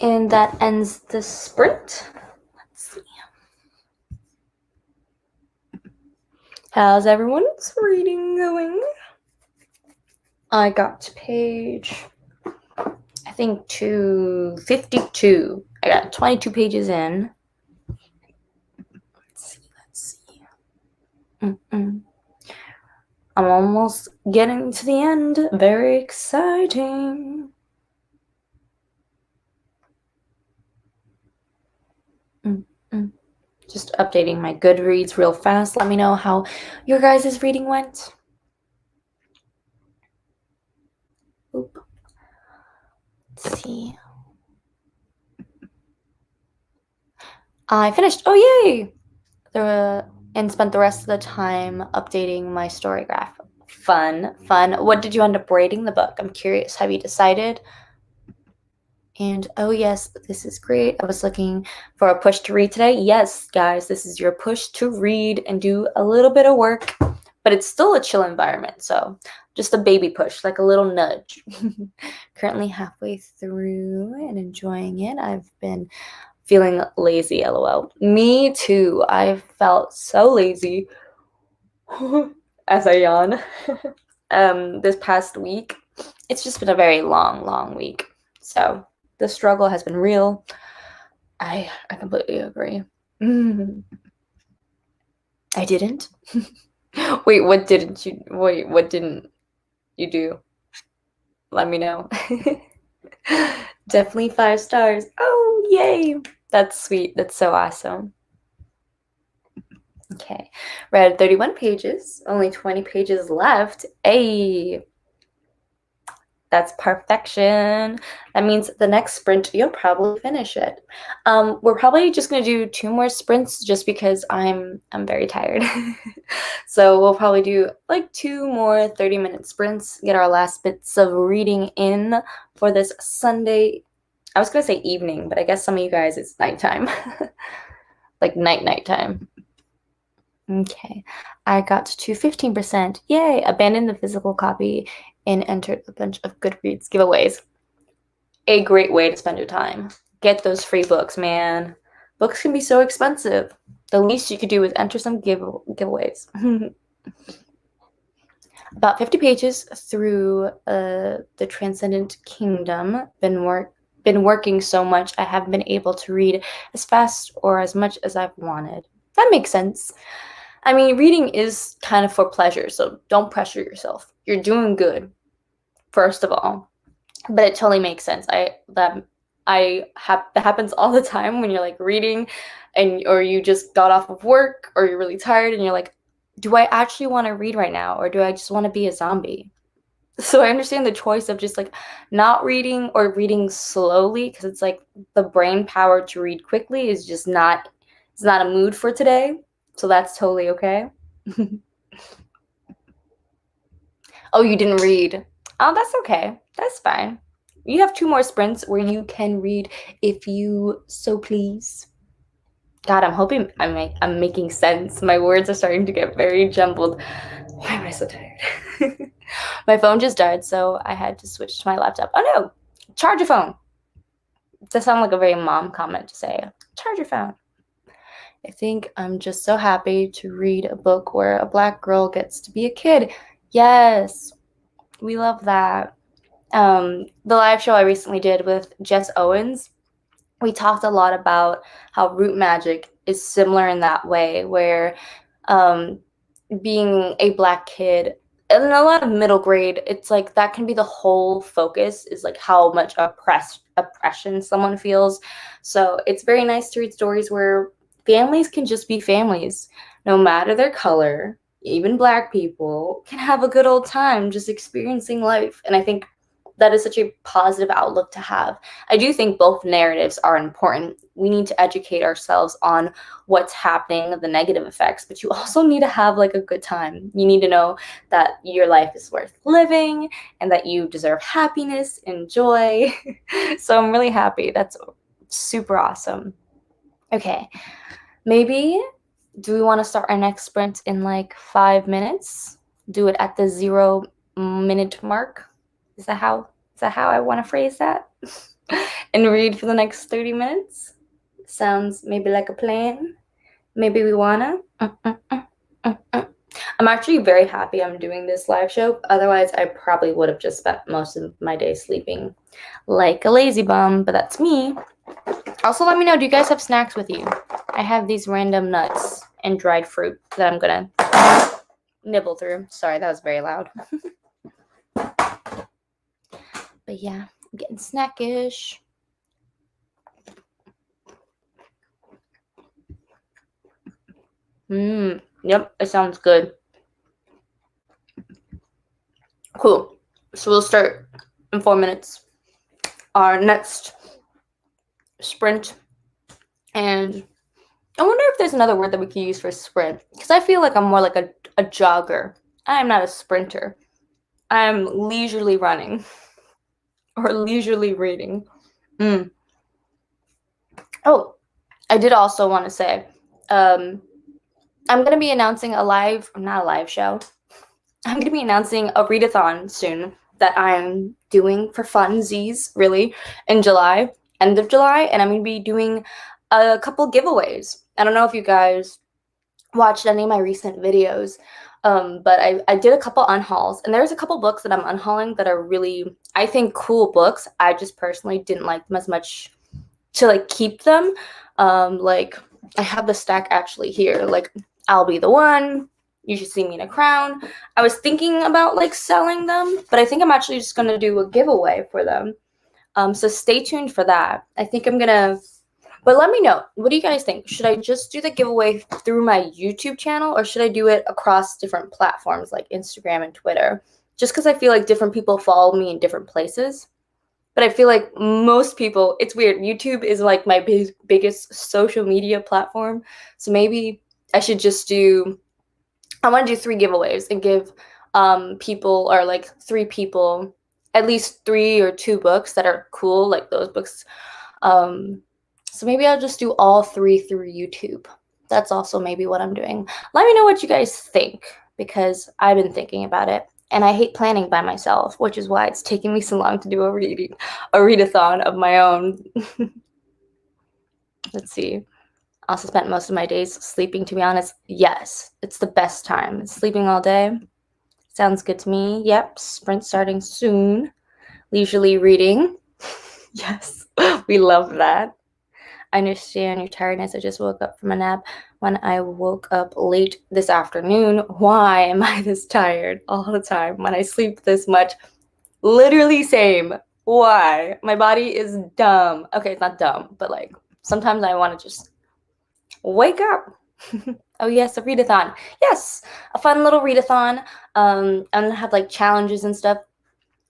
And that ends the sprint. Let's see. How's everyone's reading going? I got to page, I think, 252. I got 22 pages in. Let's see. I'm almost getting to the end. Very exciting. Just updating my Goodreads real fast. Let me know how your guys' reading went. Oop. Let's see. I finished. Oh, yay! And spent the rest of the time updating my story graph. Fun, fun. What did you end up rating the book? I'm curious. Have you decided? And oh, yes, this is great. I was looking for a push to read today. Yes, guys, this is your push to read and do a little bit of work, but it's still a chill environment. So just a baby push, like a little nudge. Currently halfway through and enjoying it. I've been feeling lazy, lol. Me too. I felt so lazy as I yawn. This past week, it's just been a very long week. So the struggle has been real. I completely agree. I didn't. Wait, what didn't you do? Let me know. Definitely 5 stars. Oh, yay. That's sweet. That's so awesome. Okay. Read 31 pages. Only 20 pages left. Hey. That's perfection. That means the next sprint, you'll probably finish it. We're probably just gonna do 2 more sprints just because I'm very tired. So we'll probably do like 2 more 30-minute sprints, get our last bits of reading in for this Sunday. I was gonna say evening, but I guess some of you guys it's nighttime. Like night time. Okay. I got to 15%. Yay! Abandoned the physical copy and entered a bunch of Goodreads giveaways. A great way to spend your time. Get those free books, man. Books can be so expensive. The least you could do is enter some giveaways. About 50 pages through the Transcendent Kingdom. Been working so much I haven't been able to read as fast or as much as I've wanted. That makes sense. I mean, reading is kind of for pleasure, so don't pressure yourself. You're doing good, first of all. But it totally makes sense. That happens all the time when you're like reading or you just got off of work or you're really tired and you're like, do I actually want to read right now or do I just want to be a zombie? So I understand the choice of just like not reading or reading slowly because it's like the brain power to read quickly is just not it's not a mood for today. So that's totally okay. Oh, you didn't read. Oh, that's okay. That's fine. You have 2 more sprints where you can read if you so please. God, I'm hoping I'm making sense. My words are starting to get very jumbled. Why am I so tired? My phone just died, so I had to switch to my laptop. Oh no! Charge your phone. That sounds like a very mom comment to say. Charge your phone. I think I'm just so happy to read a book where a Black girl gets to be a kid. Yes, we love that. The live show I recently did with Jess Owens, we talked a lot about how root magic is similar in that way, where being a Black kid and a lot of middle grade, it's like that can be the whole focus is like how much oppression someone feels. So it's very nice to read stories where families can just be families, no matter their color. Even Black people can have a good old time just experiencing life. And I think that is such a positive outlook to have. I do think both narratives are important. We need to educate ourselves on what's happening, the negative effects, but you also need to have like a good time. You need to know that your life is worth living and that you deserve happiness and joy. So I'm really happy. That's super awesome. Okay. Maybe do we want to start our next sprint in like 5 minutes? Do it at the 0-minute mark? Is that how I want to phrase that? And read for the next 30 minutes? Sounds maybe like a plan. Maybe we wanna. I'm actually very happy I'm doing this live show. Otherwise, I probably would have just spent most of my day sleeping like a lazy bum, but that's me. Also, let me know, do you guys have snacks with you? I have these random nuts and dried fruit that I'm gonna nibble through. Sorry, that was very loud. But yeah, I'm getting snackish. Yep, it sounds good. Cool. So we'll start in 4 minutes. our next sprint. And I wonder if there's another word that we could use for sprint, because I feel like I'm more like a jogger. I am not a sprinter. I'm leisurely running or leisurely reading. Oh, I did also want to say, I'm going to be announcing not a live show. I'm going to be announcing a readathon soon that I'm doing for funsies, really, in July, end of July, and I'm going to be doing a couple giveaways. I don't know if you guys watched any of my recent videos, but I did a couple unhauls, and there's a couple books that I'm unhauling that are really, I think, cool books. I just personally didn't like them as much to like keep them. Like I have the stack actually here, like I'll Be the One, You Should See Me in a Crown. I was thinking about like selling them, but I think I'm actually just gonna do a giveaway for them. So stay tuned for that. I think I'm gonna, but let me know. What do you guys think? Should I just do the giveaway through my YouTube channel, or should I do it across different platforms like Instagram and Twitter? Just because I feel like different people follow me in different places. But I feel like most people, it's weird. YouTube is like my biggest social media platform. So maybe I should just I want to do 3 giveaways and give people, or like 3 people, at least 3 or 2 books that are cool, like those books. So maybe I'll just do all 3 through YouTube. That's also maybe what I'm doing. Let me know what you guys think, because I've been thinking about it. And I hate planning by myself, which is why it's taking me so long to do a readathon of my own. Let's see. I also spent most of my days sleeping, to be honest. Yes, it's the best time. Sleeping all day. Sounds good to me. Yep, sprint starting soon. Leisurely reading. Yes, we love that. I understand your tiredness. I just woke up from a nap. When I woke up late this afternoon, why am I this tired all the time when I sleep this much? Literally same. Why? My body is dumb. Okay, it's not dumb, but like sometimes I want to just wake up. Oh yes, a readathon. Yes, a fun little readathon. I'm gonna have like challenges and stuff.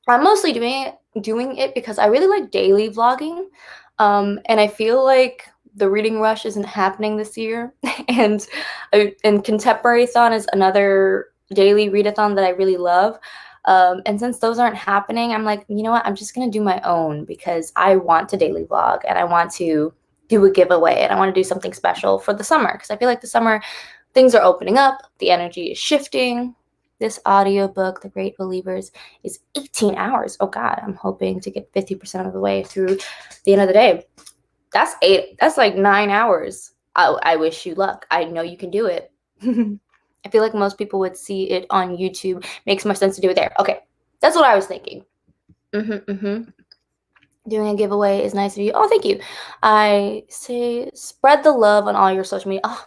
I'm mostly doing it because I really like daily vlogging, and I feel like the reading rush isn't happening this year. and Contemporary-thon is another daily readathon that I really love. And since those aren't happening, I'm like, you know what? I'm just gonna do my own because I want to daily vlog and I want to do a giveaway and I want to do something special for the summer, because I feel like the summer things are opening up, the energy is shifting. This audiobook, The Great Believers, is 18 hours. Oh God, I'm hoping to get 50% of the way through the end of the day. That's like 9 hours. I wish you luck. I know you can do it. I feel like most people would see it on YouTube. Makes more sense to do it there. Okay, that's what I was thinking. Doing a giveaway is nice of you. Oh, thank you. I say spread the love on all your social media. Oh,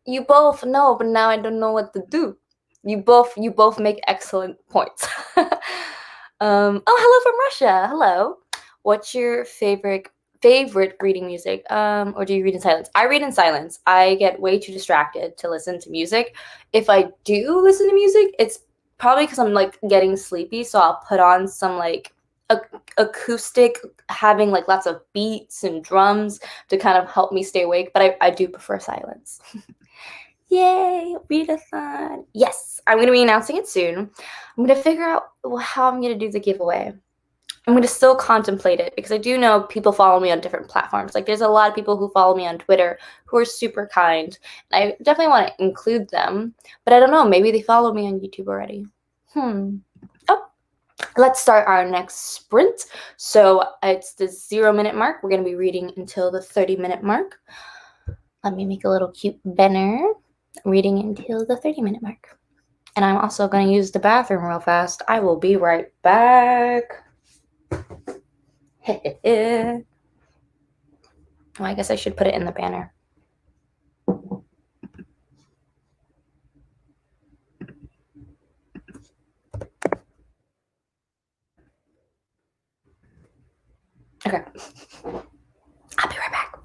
you both know, but now I don't know what to do. You both make excellent points. Oh, hello from Russia. Hello. What's your favorite reading music? Or do you read in silence? I read in silence. I get way too distracted to listen to music. If I do listen to music, it's probably because I'm like getting sleepy, so I'll put on some like acoustic, having like lots of beats and drums to kind of help me stay awake, but I do prefer silence. Yay, readathon. Yes, I'm going to be announcing it soon. I'm going to figure out how I'm going to do the giveaway. I'm going to still contemplate it because I do know people follow me on different platforms. Like there's a lot of people who follow me on Twitter who are super kind. I definitely want to include them, but I don't know, maybe they follow me on YouTube already. Oh, let's start our next sprint. So it's the 0-minute mark. We're going to be reading until the 30-minute mark. Let me make a little cute banner. Reading until the 30-minute mark. And I'm also going to use the bathroom real fast. I will be right back. Well, I guess I should put it in the banner. Okay. I'll be right back.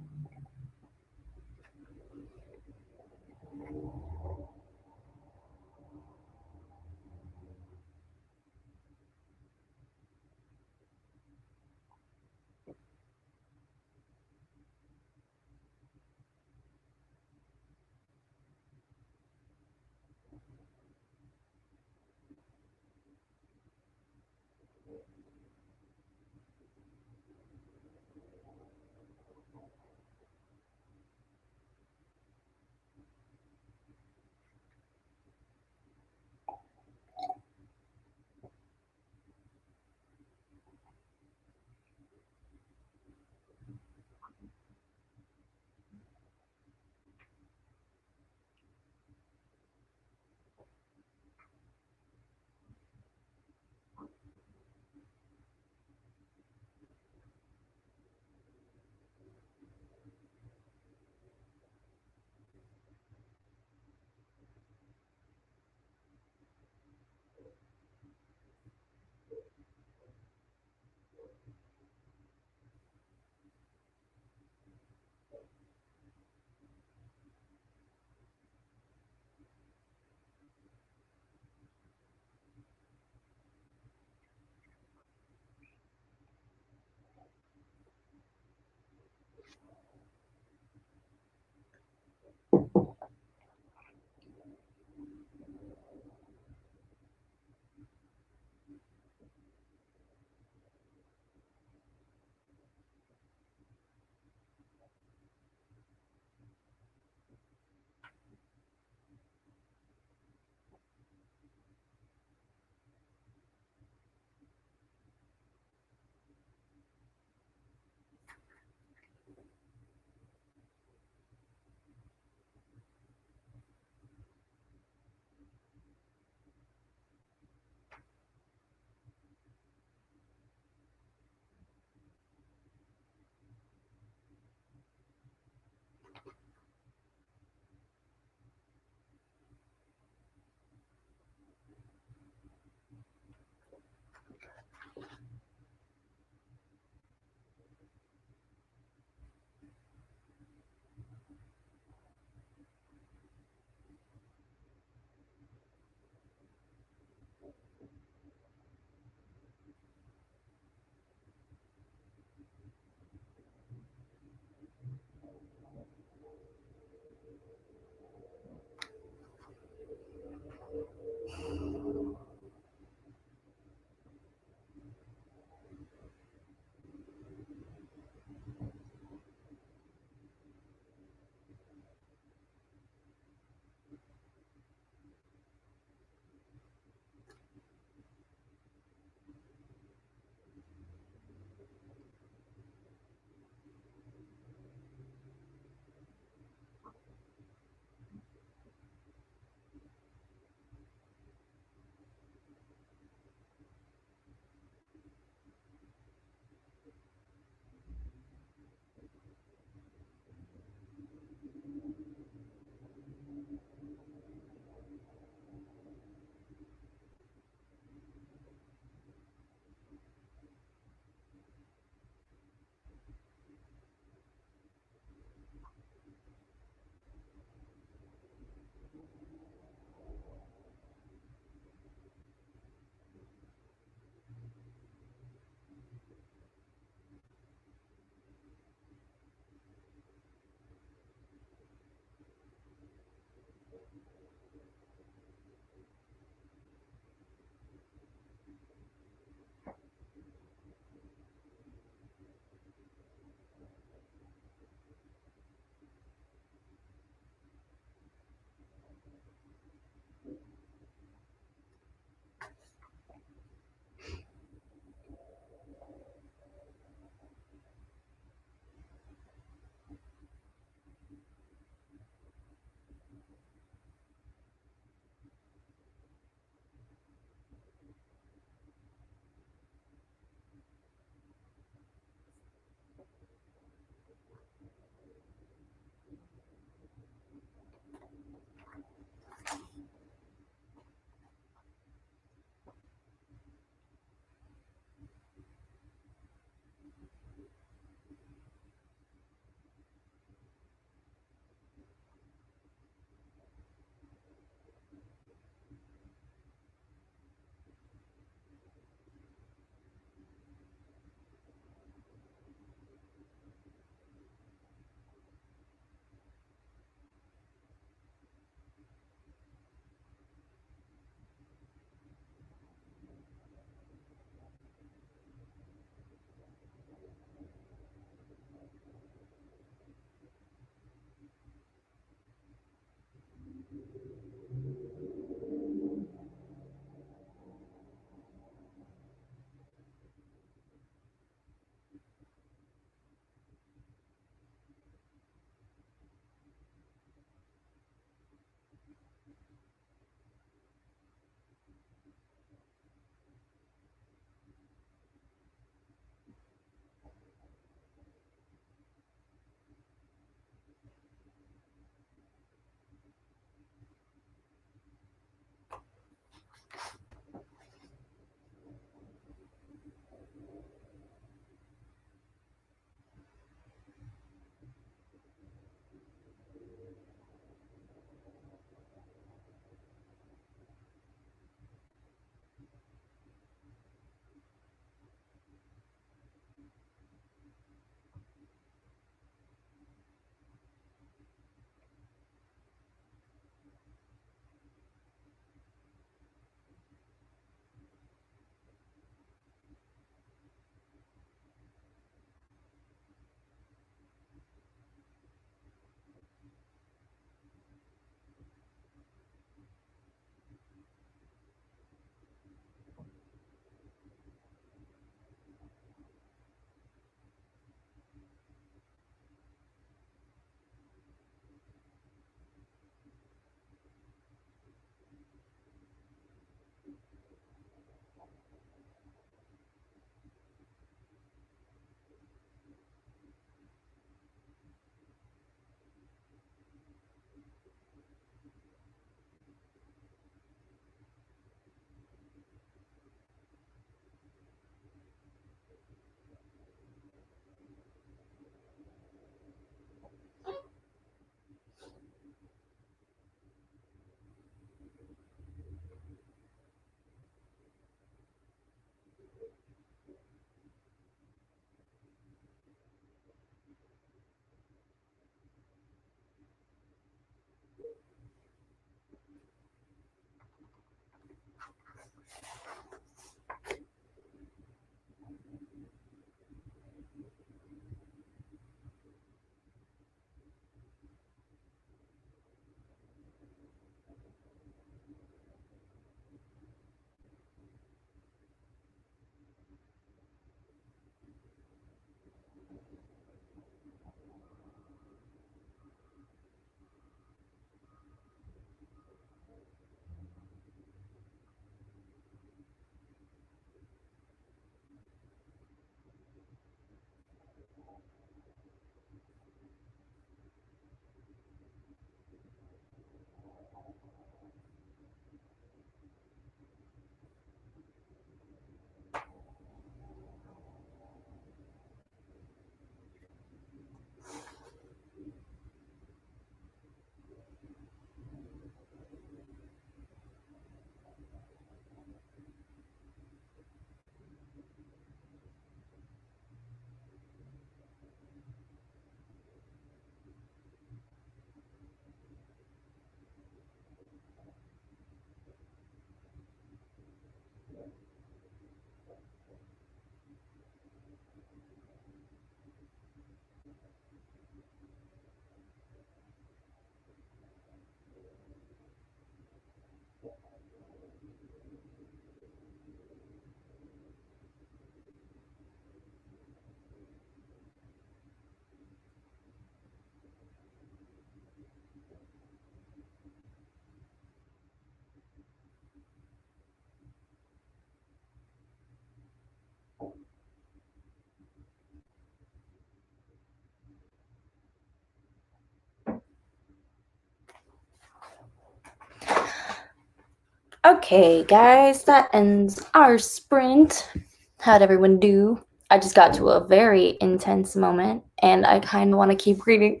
Okay, guys, that ends our sprint. How'd everyone do? I just got to a very intense moment, and I kind of want to keep reading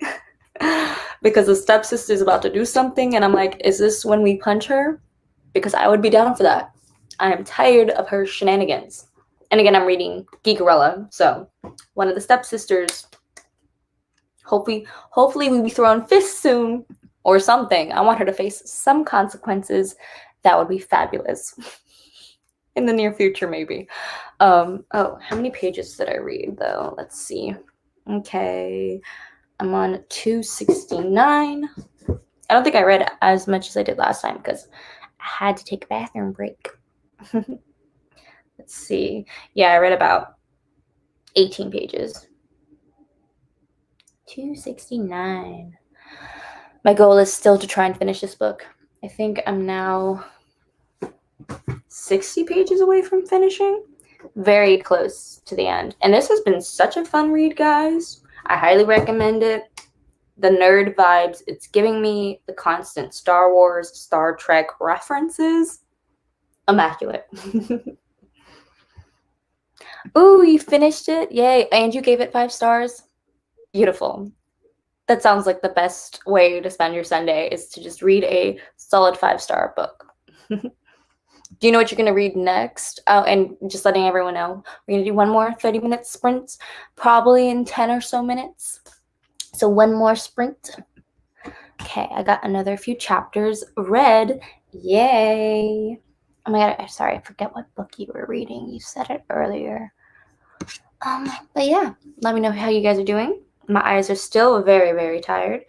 because the stepsister's about to do something, and I'm like, is this when we punch her? Because I would be down for that. I am tired of her shenanigans. And again, I'm reading Geekerella, so one of the stepsisters. Hopefully we be throwing fists soon or something. I want her to face some consequences. That would be fabulous. In the near future, maybe. Oh, how many pages did I read though? Let's see. Okay. I'm on 269. I don't think I read as much as I did last time because I had to take a bathroom break. Let's see. Yeah, I read about 18 pages. 269. My goal is still to try and finish this book. I think I'm now 60 pages away from finishing. Very close to the end. And this has been such a fun read, guys. I highly recommend it. The nerd vibes, it's giving me the constant Star Wars, Star Trek references. Immaculate. Ooh, you finished it? Yay. And you gave it 5 stars? Beautiful. That sounds like the best way to spend your Sunday is to just read a solid 5-star book. Do you know what you're going to read next? Oh, and just letting everyone know, we're going to do one more 30-minute sprint, probably in 10 or so minutes. So one more sprint. Okay, I got another few chapters read. Yay. Oh my god, sorry, I forget what book you were reading. You said it earlier. But yeah, let me know how you guys are doing. My eyes are still very, very tired.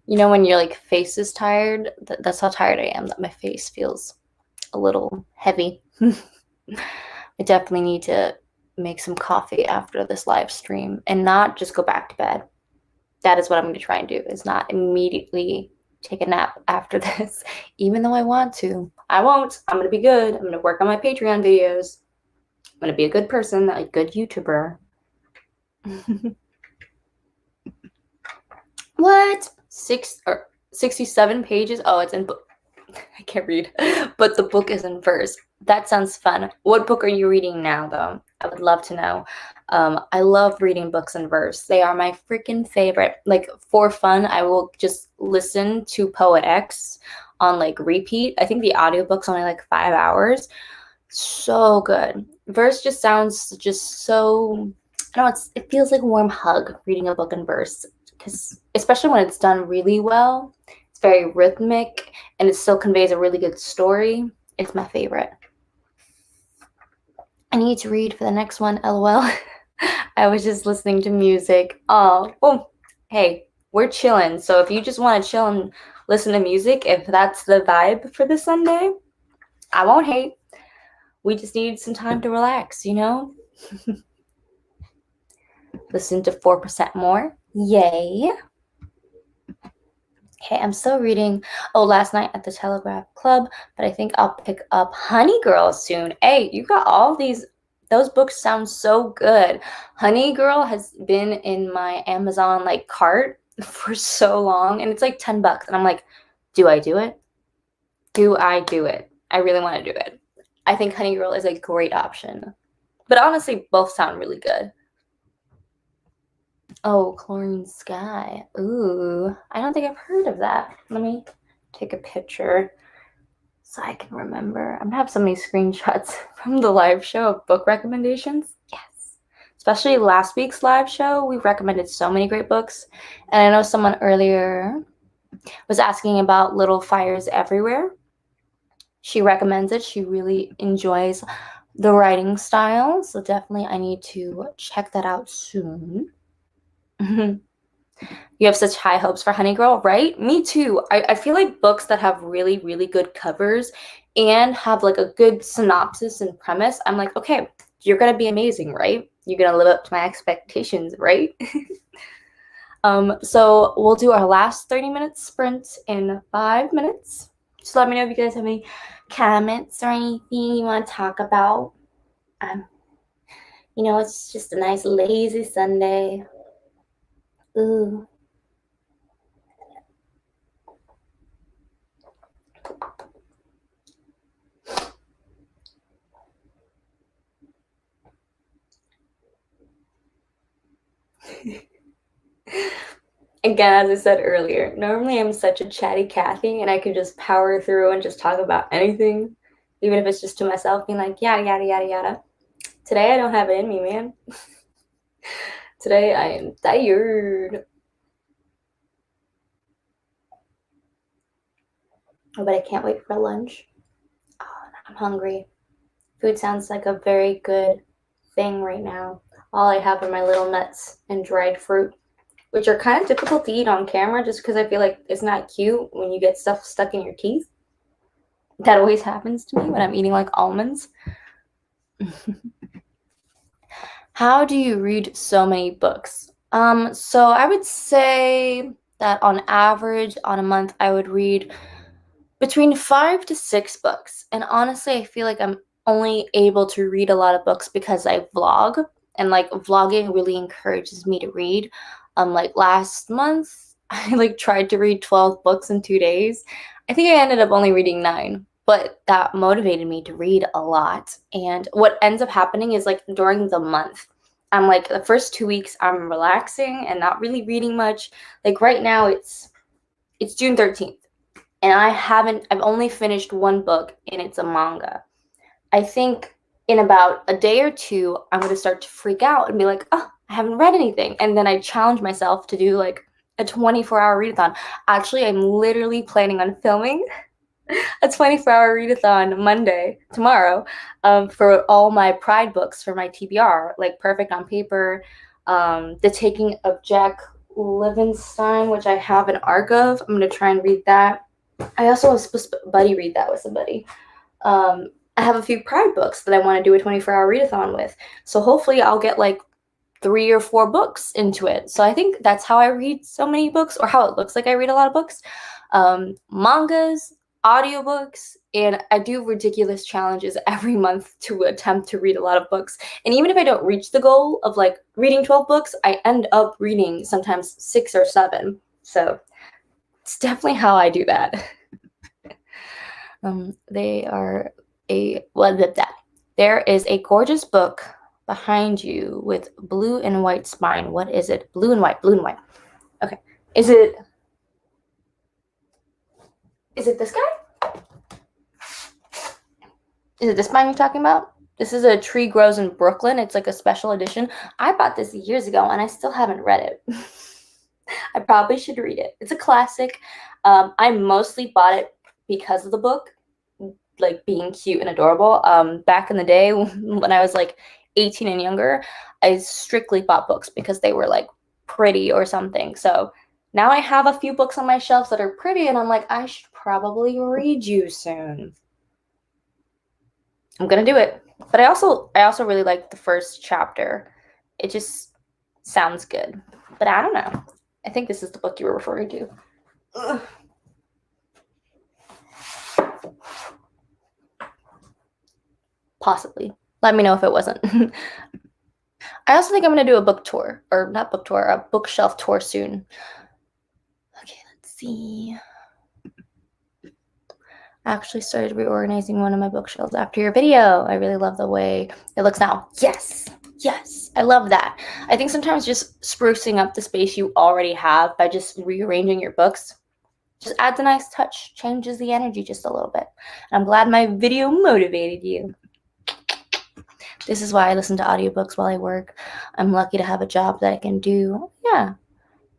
You know when your like face is tired? That's how tired I am, that my face feels a little heavy. I definitely need to make some coffee after this live stream and not just go back to bed. That is what I'm going to try and do, is not immediately take a nap after this, even though I want to. I won't. I'm going to be good. I'm going to work on my Patreon videos. I'm going to be a good person, a good YouTuber. What? 67 pages? Oh, it's in book. I can't read, but the book is in verse. That sounds fun. What book are you reading now, though? I would love to know. I love reading books in verse. They are my freaking favorite. Like, for fun, I will just listen to Poet X on, like, repeat. I think the audiobook's only, like, 5 hours. So good. Verse just sounds just so... I don't know, it feels like a warm hug reading a book in verse. Because, especially when it's done really well, it's very rhythmic, and it still conveys a really good story. It's my favorite. I need to read for the next one, LOL. I was just listening to music. Oh, well, hey, we're chilling. So if you just want to chill and listen to music, if that's the vibe for this Sunday, I won't hate. We just need some time to relax, you know? Listen to 4% More. Yay. Okay, I'm still reading, Last Night at the Telegraph Club, but I think I'll pick up Honey Girl soon. Hey, you got all these, those books sound so good. Honey Girl has been in my Amazon, like, cart for so long, and it's like $10, and I'm like, do I do it? Do I do it? I really want to do it. I think Honey Girl is a great option. But honestly, both sound really good. Oh, Chlorine Sky. Ooh, I don't think I've heard of that. Let me take a picture so I can remember. I'm gonna have so many screenshots from the live show of book recommendations. Yes. Especially last week's live show, we recommended so many great books. And I know someone earlier was asking about Little Fires Everywhere. She recommends it. She really enjoys the writing style. So definitely I need to check that out soon. You have such high hopes for Honey Girl, right? Me too. I feel like books that have really, really good covers and have like a good synopsis and premise, I'm like, okay, you're gonna be amazing, right? You're gonna live up to my expectations, right? So we'll do our last 30-minute sprint in 5 minutes. Just let me know if you guys have any comments or anything you want to talk about. You know, it's just a nice lazy Sunday. Ooh. Again, as I said earlier, normally I'm such a chatty Cathy and I could just power through and just talk about anything, even if it's just to myself, being like, yada, yada, yada, yada. Today, I don't have it in me, man. Today, I am tired. Oh, but I can't wait for lunch. Oh, I'm hungry. Food sounds like a very good thing right now. All I have are my little nuts and dried fruit. which are kind of difficult to eat on camera just because I feel like it's not cute when you get stuff stuck in your teeth. That always happens to me when I'm eating like almonds. How do you read so many books? So I would say that on average, on a month, I would read between 5 to 6 books. And honestly, I feel like I'm only able to read a lot of books because I vlog, and like vlogging really encourages me to read. Like last month, I like tried to read 12 books in 2 days. I think I ended up only reading 9, but that motivated me to read a lot. And what ends up happening is like during the month, I'm like the first 2 weeks I'm relaxing and not really reading much. Like right now it's June 13th and I've only finished one book and it's a manga. I think in about a day or two, I'm going to start to freak out and be like, oh, I haven't read anything. And then I challenge myself to do like a 24-hour readathon. Actually, I'm literally planning on filming a 24-hour readathon Monday, tomorrow, for all my Pride books for my TBR, like Perfect on Paper, The Taking of Jack Levinstein, which I have an arc of. I'm going to try and read that. I also was supposed to buddy read that with somebody. I have a few Pride books that I want to do a 24-hour readathon with. So hopefully I'll get like 3 or 4 books into it. So I think that's how I read so many books, or how it looks like I read a lot of books. Mangas, audiobooks, and I do ridiculous challenges every month to attempt to read a lot of books. And even if I don't reach the goal of like reading 12 books, I end up reading sometimes 6 or 7. So it's definitely how I do that. They are there is a gorgeous book behind you with blue and white spine. What is it? Blue and white. Okay. Is it this guy? Is it this spine you're talking about? This is A Tree Grows in Brooklyn. It's like a special edition. I bought this years ago and I still haven't read it. I probably should read it. It's a classic. I mostly bought it because of the book, like being cute and adorable. Back in the day when I was like 18 and younger, I strictly bought books because they were like pretty or something. So now I have a few books on my shelves that are pretty and I'm like, I should probably read you soon. I'm gonna do it. But I also really like the first chapter. It just sounds good. But I don't know. I think this is the book you were referring to. Ugh. Possibly. Let me know if it wasn't. I also think I'm going to do a book tour, or not book tour, a bookshelf tour soon. Okay, let's see. I actually started reorganizing one of my bookshelves after your video. I really love the way it looks now. Yes, I love that. I think sometimes just sprucing up the space you already have by just rearranging your books just adds a nice touch, changes the energy just a little bit. And I'm glad my video motivated you. This is why I listen to audiobooks while I work. I'm lucky to have a job that I can do. Yeah,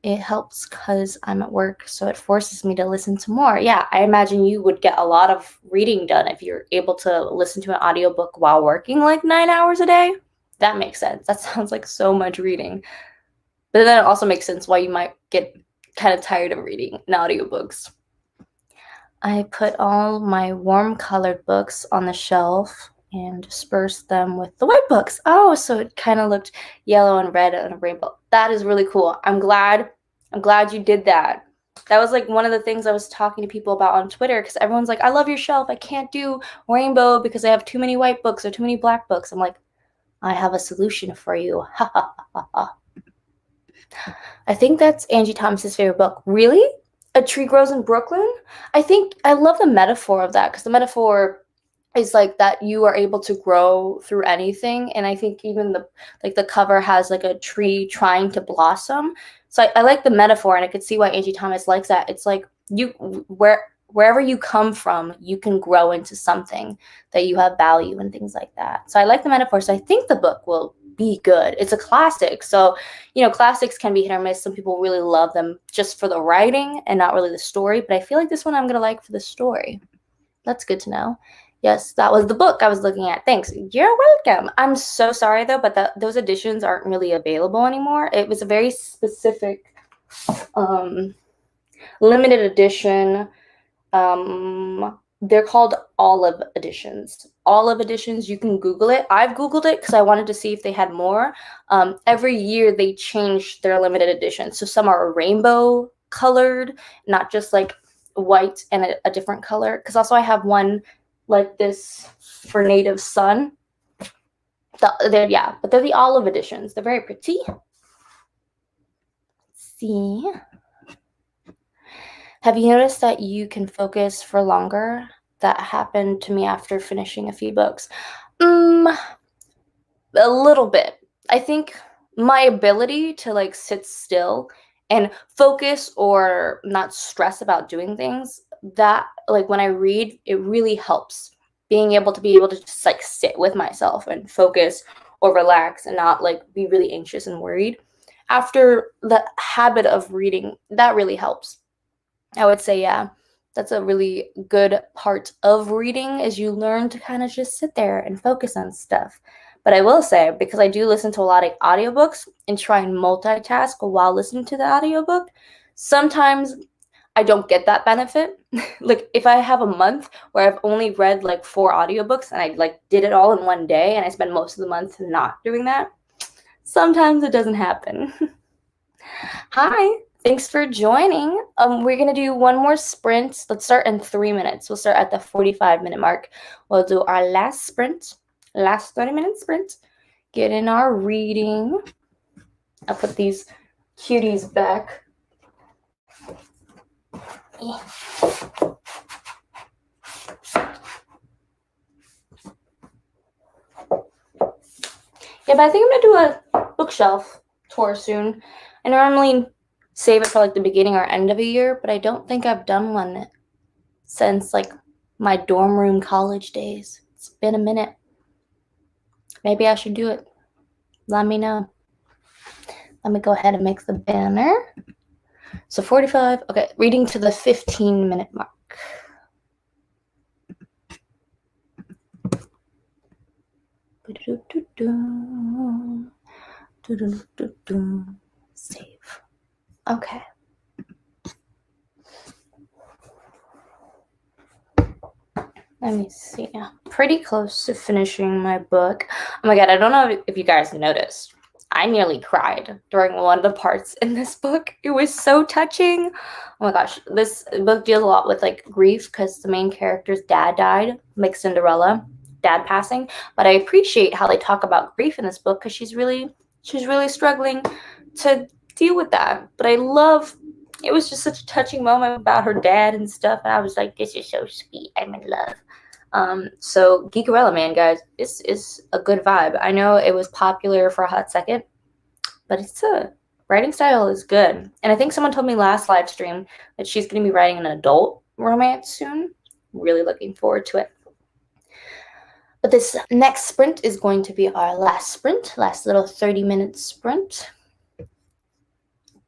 it helps because I'm at work, so it forces me to listen to more. Yeah, I imagine you would get a lot of reading done if you're able to listen to an audiobook while working like 9 hours a day. That makes sense. That sounds like so much reading. But then it also makes sense why you might get kind of tired of reading in audiobooks. I put all my warm colored books on the shelf and dispersed them with the white books. Oh, so it kind of looked yellow and red and a rainbow. That is really cool. I'm glad you did that. That was like one of the things I was talking to people about on Twitter, because everyone's like, I love your shelf. I can't do rainbow because I have too many white books or too many black books. I'm like, I have a solution for you. Ha ha ha ha. I think that's Angie Thomas's favorite book. Really? A Tree Grows in Brooklyn? I think I love the metaphor of that, because the metaphor is like that you are able to grow through anything. And I think even the cover has like a tree trying to blossom. So I like the metaphor, and I could see why Angie Thomas likes that. It's like wherever you come from, you can grow into something that you have value and things like that. So I like the metaphor. So I think the book will be good. It's a classic. So, classics can be hit or miss. Some people really love them just for the writing and not really the story. But I feel like this one I'm going to like for the story. That's good to know. Yes, that was the book I was looking at. Thanks. You're welcome. I'm so sorry, though, but those editions aren't really available anymore. It was a very specific Limited edition. They're called olive editions. Olive editions, you can Google it. I've Googled it because I wanted to see if they had more. Every year they change their limited edition. So some are rainbow colored, not just like white and a different color. Because also I have one like this for Native Son. But they're the olive editions. They're very pretty. Let's see. Have you noticed that you can focus for longer? That happened to me after finishing a few books. A little bit. I think my ability to like sit still and focus or not stress about doing things, that like when I read, it really helps. Being able to just like sit with myself and focus or relax and not like be really anxious and worried. After the habit of reading, that really helps. I would say, yeah, that's a really good part of reading is you learn to kind of just sit there and focus on stuff. But I will say, because I do listen to a lot of audiobooks and try and multitask while listening to the audiobook, sometimes I don't get that benefit. Like if I have a month where I've only read like 4 audiobooks and I like did it all in one day and I spend most of the month not doing that, sometimes it doesn't happen. Hi, thanks for joining. We're gonna do one more sprint. Let's start in 3 minutes. We'll start at the 45-minute mark. We'll do our last sprint, last 30-minute sprint. Get in our reading. I'll put these cuties back. Yeah, but I think I'm gonna do a bookshelf tour soon. I normally save it for like the beginning or end of a year, but I don't think I've done one since like my dorm room college days. It's been a minute. Maybe I should do it. Let me know. Let me go ahead and make the banner. So 45. Okay, reading to the 15-minute mark. Save. Okay. Let me see. Pretty close to finishing my book. Oh my god, I don't know if you guys noticed. I nearly cried during one of the parts in this book. It was so touching. Oh my gosh, this book deals a lot with like grief because the main character's dad died, like Cinderella, dad passing. But I appreciate how they talk about grief in this book because she's really struggling to deal with that. But I love it was just such a touching moment about her dad and stuff, and I was like, this is so sweet. I'm in love. So Geekerella, man, guys, this is a good vibe. I know it was popular for a hot second, but it's a writing style is good. And I think someone told me last live stream that she's going to be writing an adult romance soon. Really looking forward to it. But this next sprint is going to be our last sprint, last little 30-minute sprint.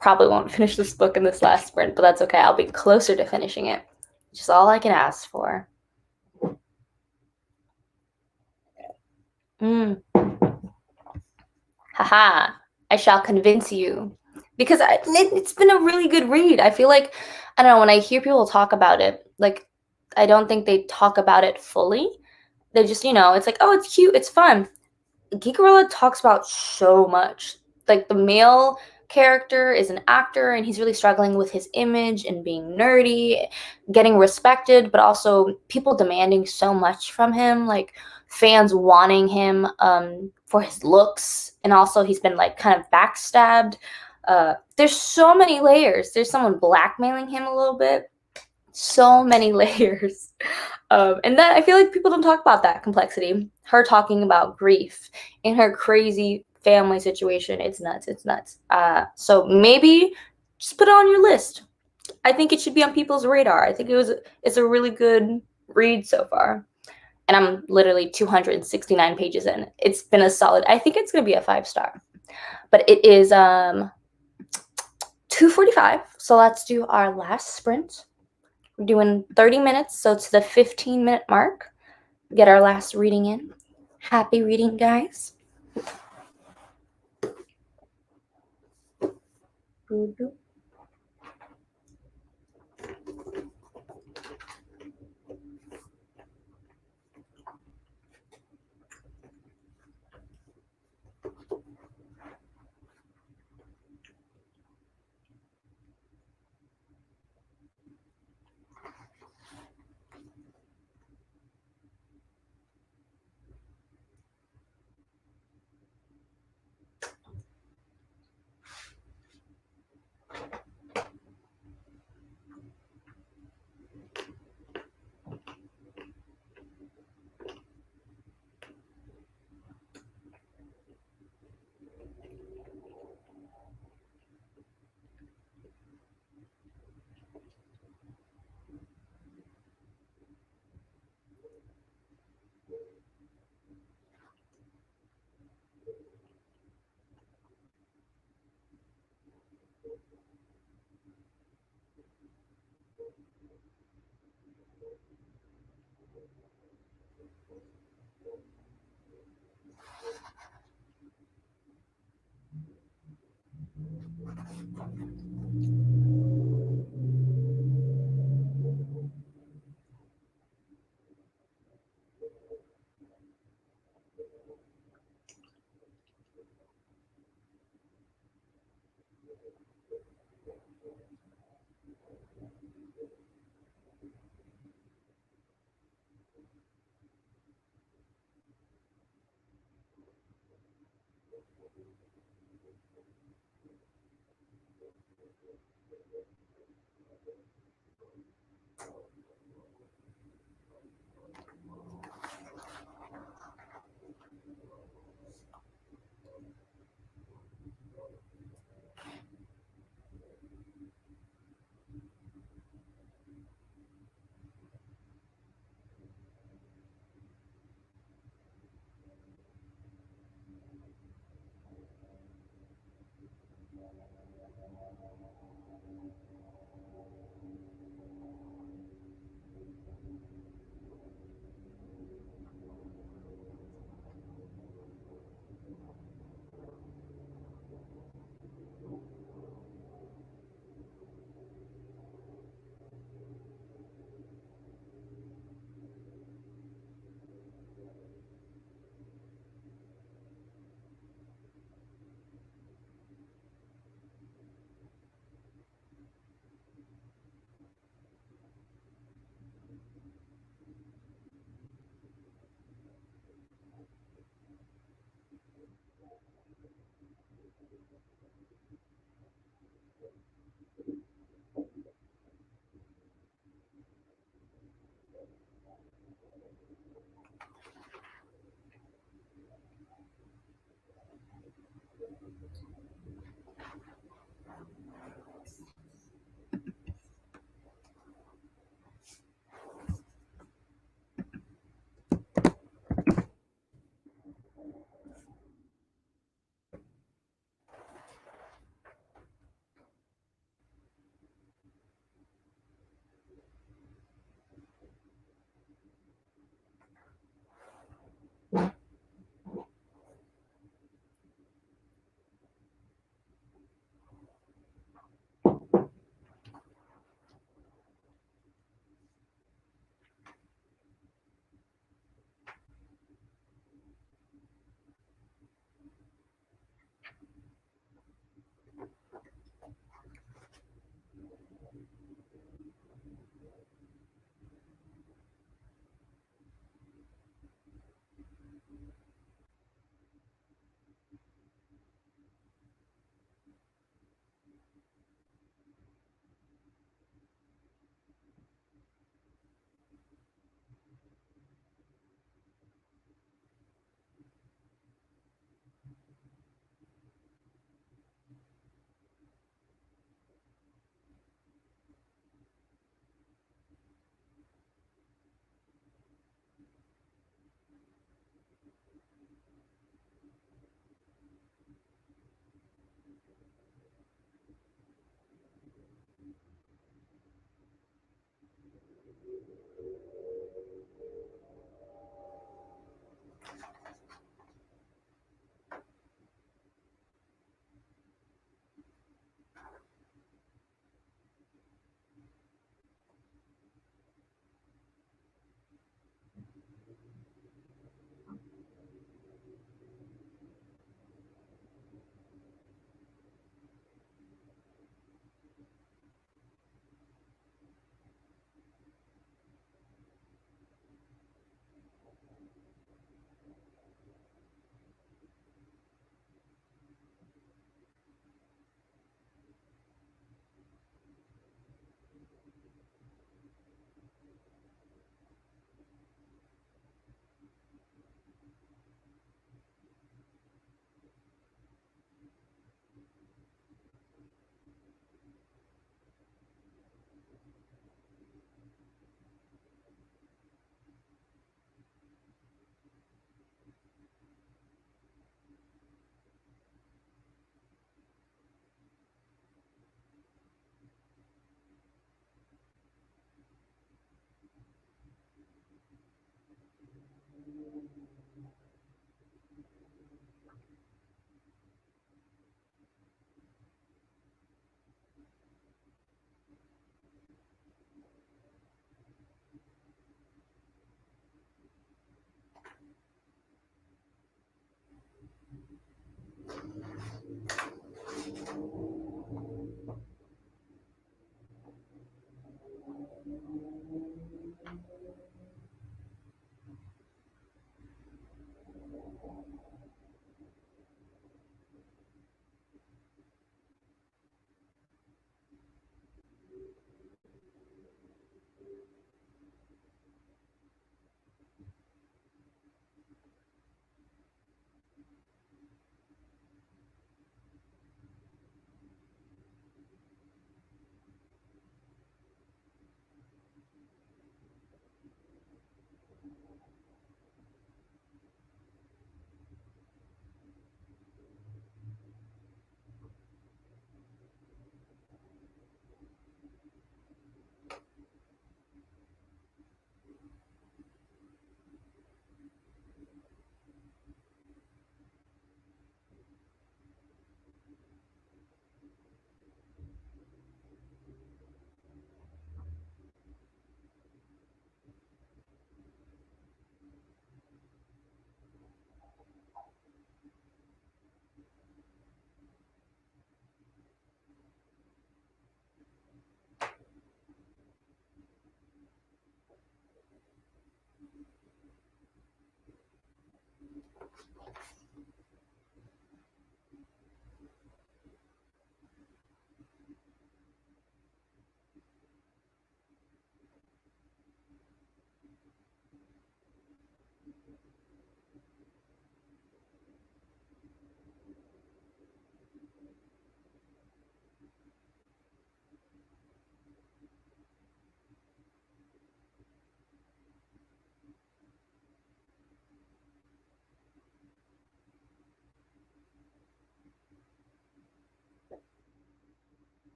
Probably won't finish this book in this last sprint, but that's okay. I'll be closer to finishing it, which is all I can ask for. Haha, I shall convince you. Because it's been a really good read. I feel like, I don't know, when I hear people talk about it, like, I don't think they talk about it fully. They just, it's like, oh, it's cute, it's fun. Geekerella talks about so much. Like, the male character is an actor, and he's really struggling with his image and being nerdy, getting respected, but also people demanding so much from him, like fans wanting him for his looks, and also he's been like kind of backstabbed. There's so many layers. There's someone blackmailing him a little bit. So many layers. And that I feel like people don't talk about that complexity. Her talking about grief in her crazy family situation. It's nuts. It's nuts. So maybe just put it on your list. I think it should be on people's radar. I think it's a really good read so far. And I'm literally 269 pages in. It's been a solid. I think it's going to be a 5-star. But it is 2:45. So let's do our last sprint. We're doing 30 minutes, so it's the 15-minute mark. Get our last reading in. Happy reading, guys.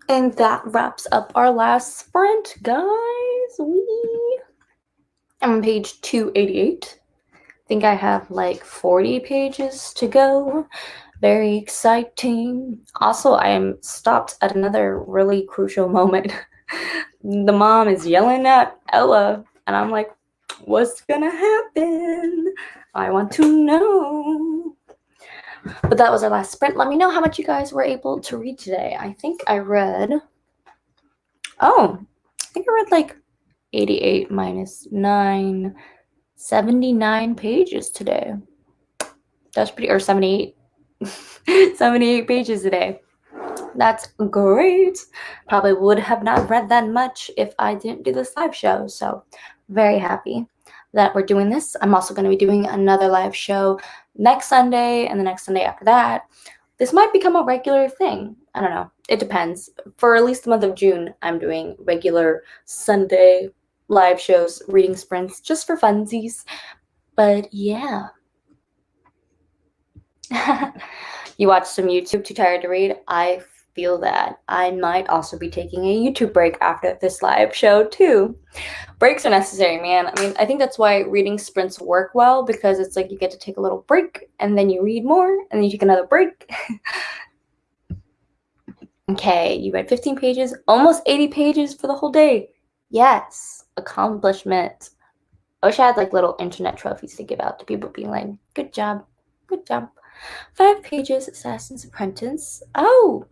And that wraps up our last sprint, guys. I'm on page 288. I think I have like 40 pages to go. Very exciting. Also, I am stopped at another really crucial moment. The mom is yelling at Ella, and I'm like, what's gonna happen? I want to know. But that was our last sprint. Let me know how much you guys were able to read today. I think I read like 88 minus 9, 79 pages today. That's pretty, or 78. 78 pages today. That's great. Probably would have not read that much if I didn't do this live show. So very happy that we're doing this. I'm also going to be doing another live show next Sunday and the next Sunday after that. This might become a regular thing. I don't know. It depends. For at least the month of June, I'm doing regular Sunday live shows, reading sprints, just for funsies. But yeah. You watch some YouTube, too tired to read? I feel that. I might also be taking a YouTube break after this live show too. Breaks are necessary, man. I mean, I think that's why reading sprints work well, because it's like you get to take a little break and then you read more and then you take another break. Okay, you read 15 pages, almost 80 pages for the whole day. Yes, accomplishment. I wish I had like little internet trophies to give out to people being like, good job, good job. 5 pages, Assassin's Apprentice. Oh,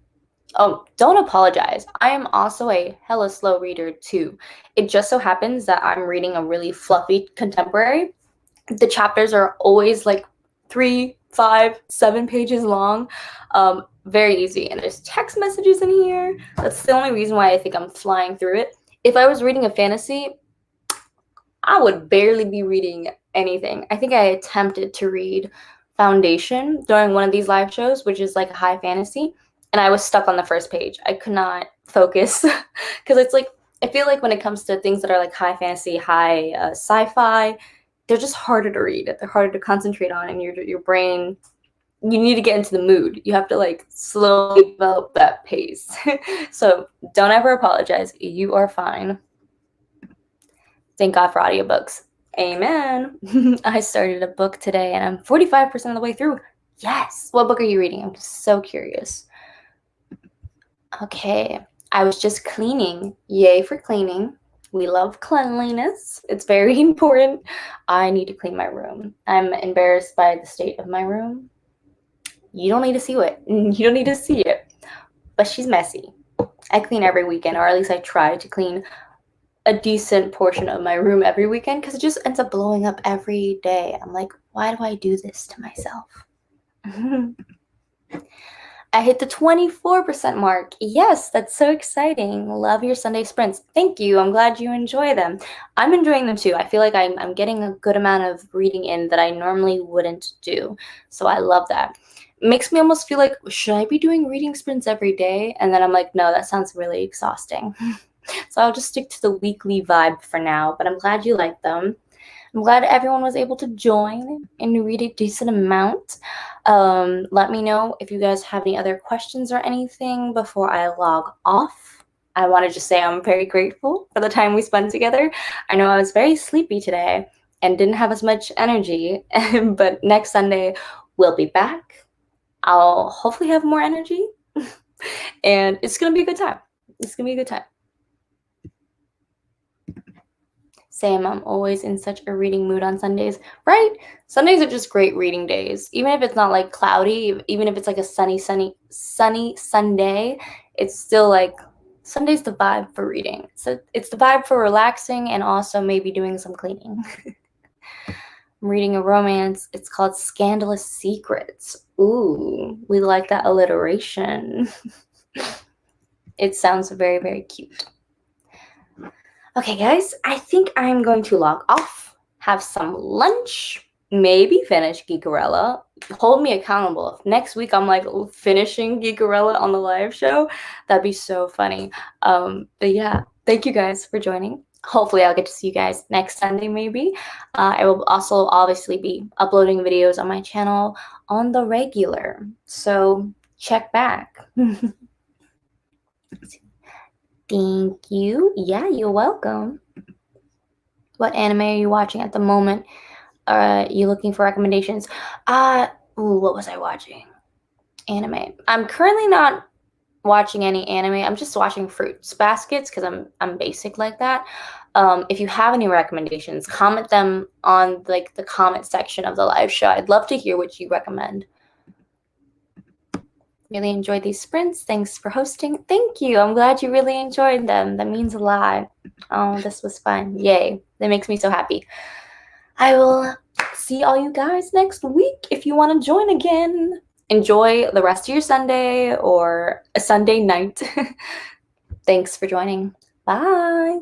don't apologize. I am also a hella slow reader too. It just so happens that I'm reading a really fluffy contemporary. The chapters are always like 3, 5, 7 pages long. Very easy. And there's text messages in here. That's the only reason why I think I'm flying through it. If I was reading a fantasy, I would barely be reading anything. I think I attempted to read Foundation during one of these live shows, which is like a high fantasy, and I was stuck on the first page. I could not focus because it's like, I feel like when it comes to things that are like high fantasy, high sci-fi, they're just harder to read. They're harder to concentrate on, and your brain, you need to get into the mood. You have to like slowly develop that pace. So don't ever apologize. You are fine. Thank God for audiobooks. Amen. I started a book today and I'm 45% of the way through. Yes. What book are you reading? I'm just so curious. Okay. I was just cleaning. Yay for cleaning. We love cleanliness. It's very important. I need to clean my room. I'm embarrassed by the state of my room. You don't need to see it. You don't need to see it. But she's messy. I clean every weekend, or at least I try to clean a decent portion of my room every weekend, because it just ends up blowing up every day. I'm like, why do I do this to myself? I hit the 24% mark. Yes, that's so exciting. Love your Sunday sprints. Thank you. I'm glad you enjoy them. I'm enjoying them too. I feel like I'm getting a good amount of reading in that I normally wouldn't do. So I love that. It makes me almost feel like, should I be doing reading sprints every day? And then I'm like, no, that sounds really exhausting. So I'll just stick to the weekly vibe for now, but I'm glad you like them. I'm glad everyone was able to join and read a decent amount. Let me know if you guys have any other questions or anything before I log off. I want to just say I'm very grateful for the time we spent together. I know I was very sleepy today and didn't have as much energy, but next Sunday we'll be back. I'll hopefully have more energy, and it's going to be a good time. It's going to be a good time. Same, I'm always in such a reading mood on Sundays, right? Sundays are just great reading days. Even if it's not like cloudy, even if it's like a sunny Sunday, it's still like Sunday's the vibe for reading. So it's the vibe for relaxing and also maybe doing some cleaning. I'm reading a romance. It's called Scandalous Secrets. Ooh, we like that alliteration. It sounds very, very cute. Okay, guys, I think I'm going to log off, have some lunch, maybe finish Geekarella. Hold me accountable. If next week I'm like finishing Geekarella on the live show, that'd be so funny. But yeah, thank you guys for joining. Hopefully I'll get to see you guys next Sunday maybe. I will also obviously be uploading videos on my channel on the regular, so check back. Thank you. Yeah, you're welcome. What anime are you watching at the moment? Are you looking for recommendations? What was I watching? Anime. I'm currently not watching any anime. I'm just watching Fruits Baskets because I'm basic like that. If you have any recommendations, comment them on like the comment section of the live show. I'd love to hear what you recommend. Really enjoyed these sprints. Thanks for hosting. Thank you. I'm glad you really enjoyed them. That means a lot. Oh, this was fun. Yay. That makes me so happy. I will see all you guys next week if you want to join again. Enjoy the rest of your Sunday or a Sunday night. Thanks for joining. Bye.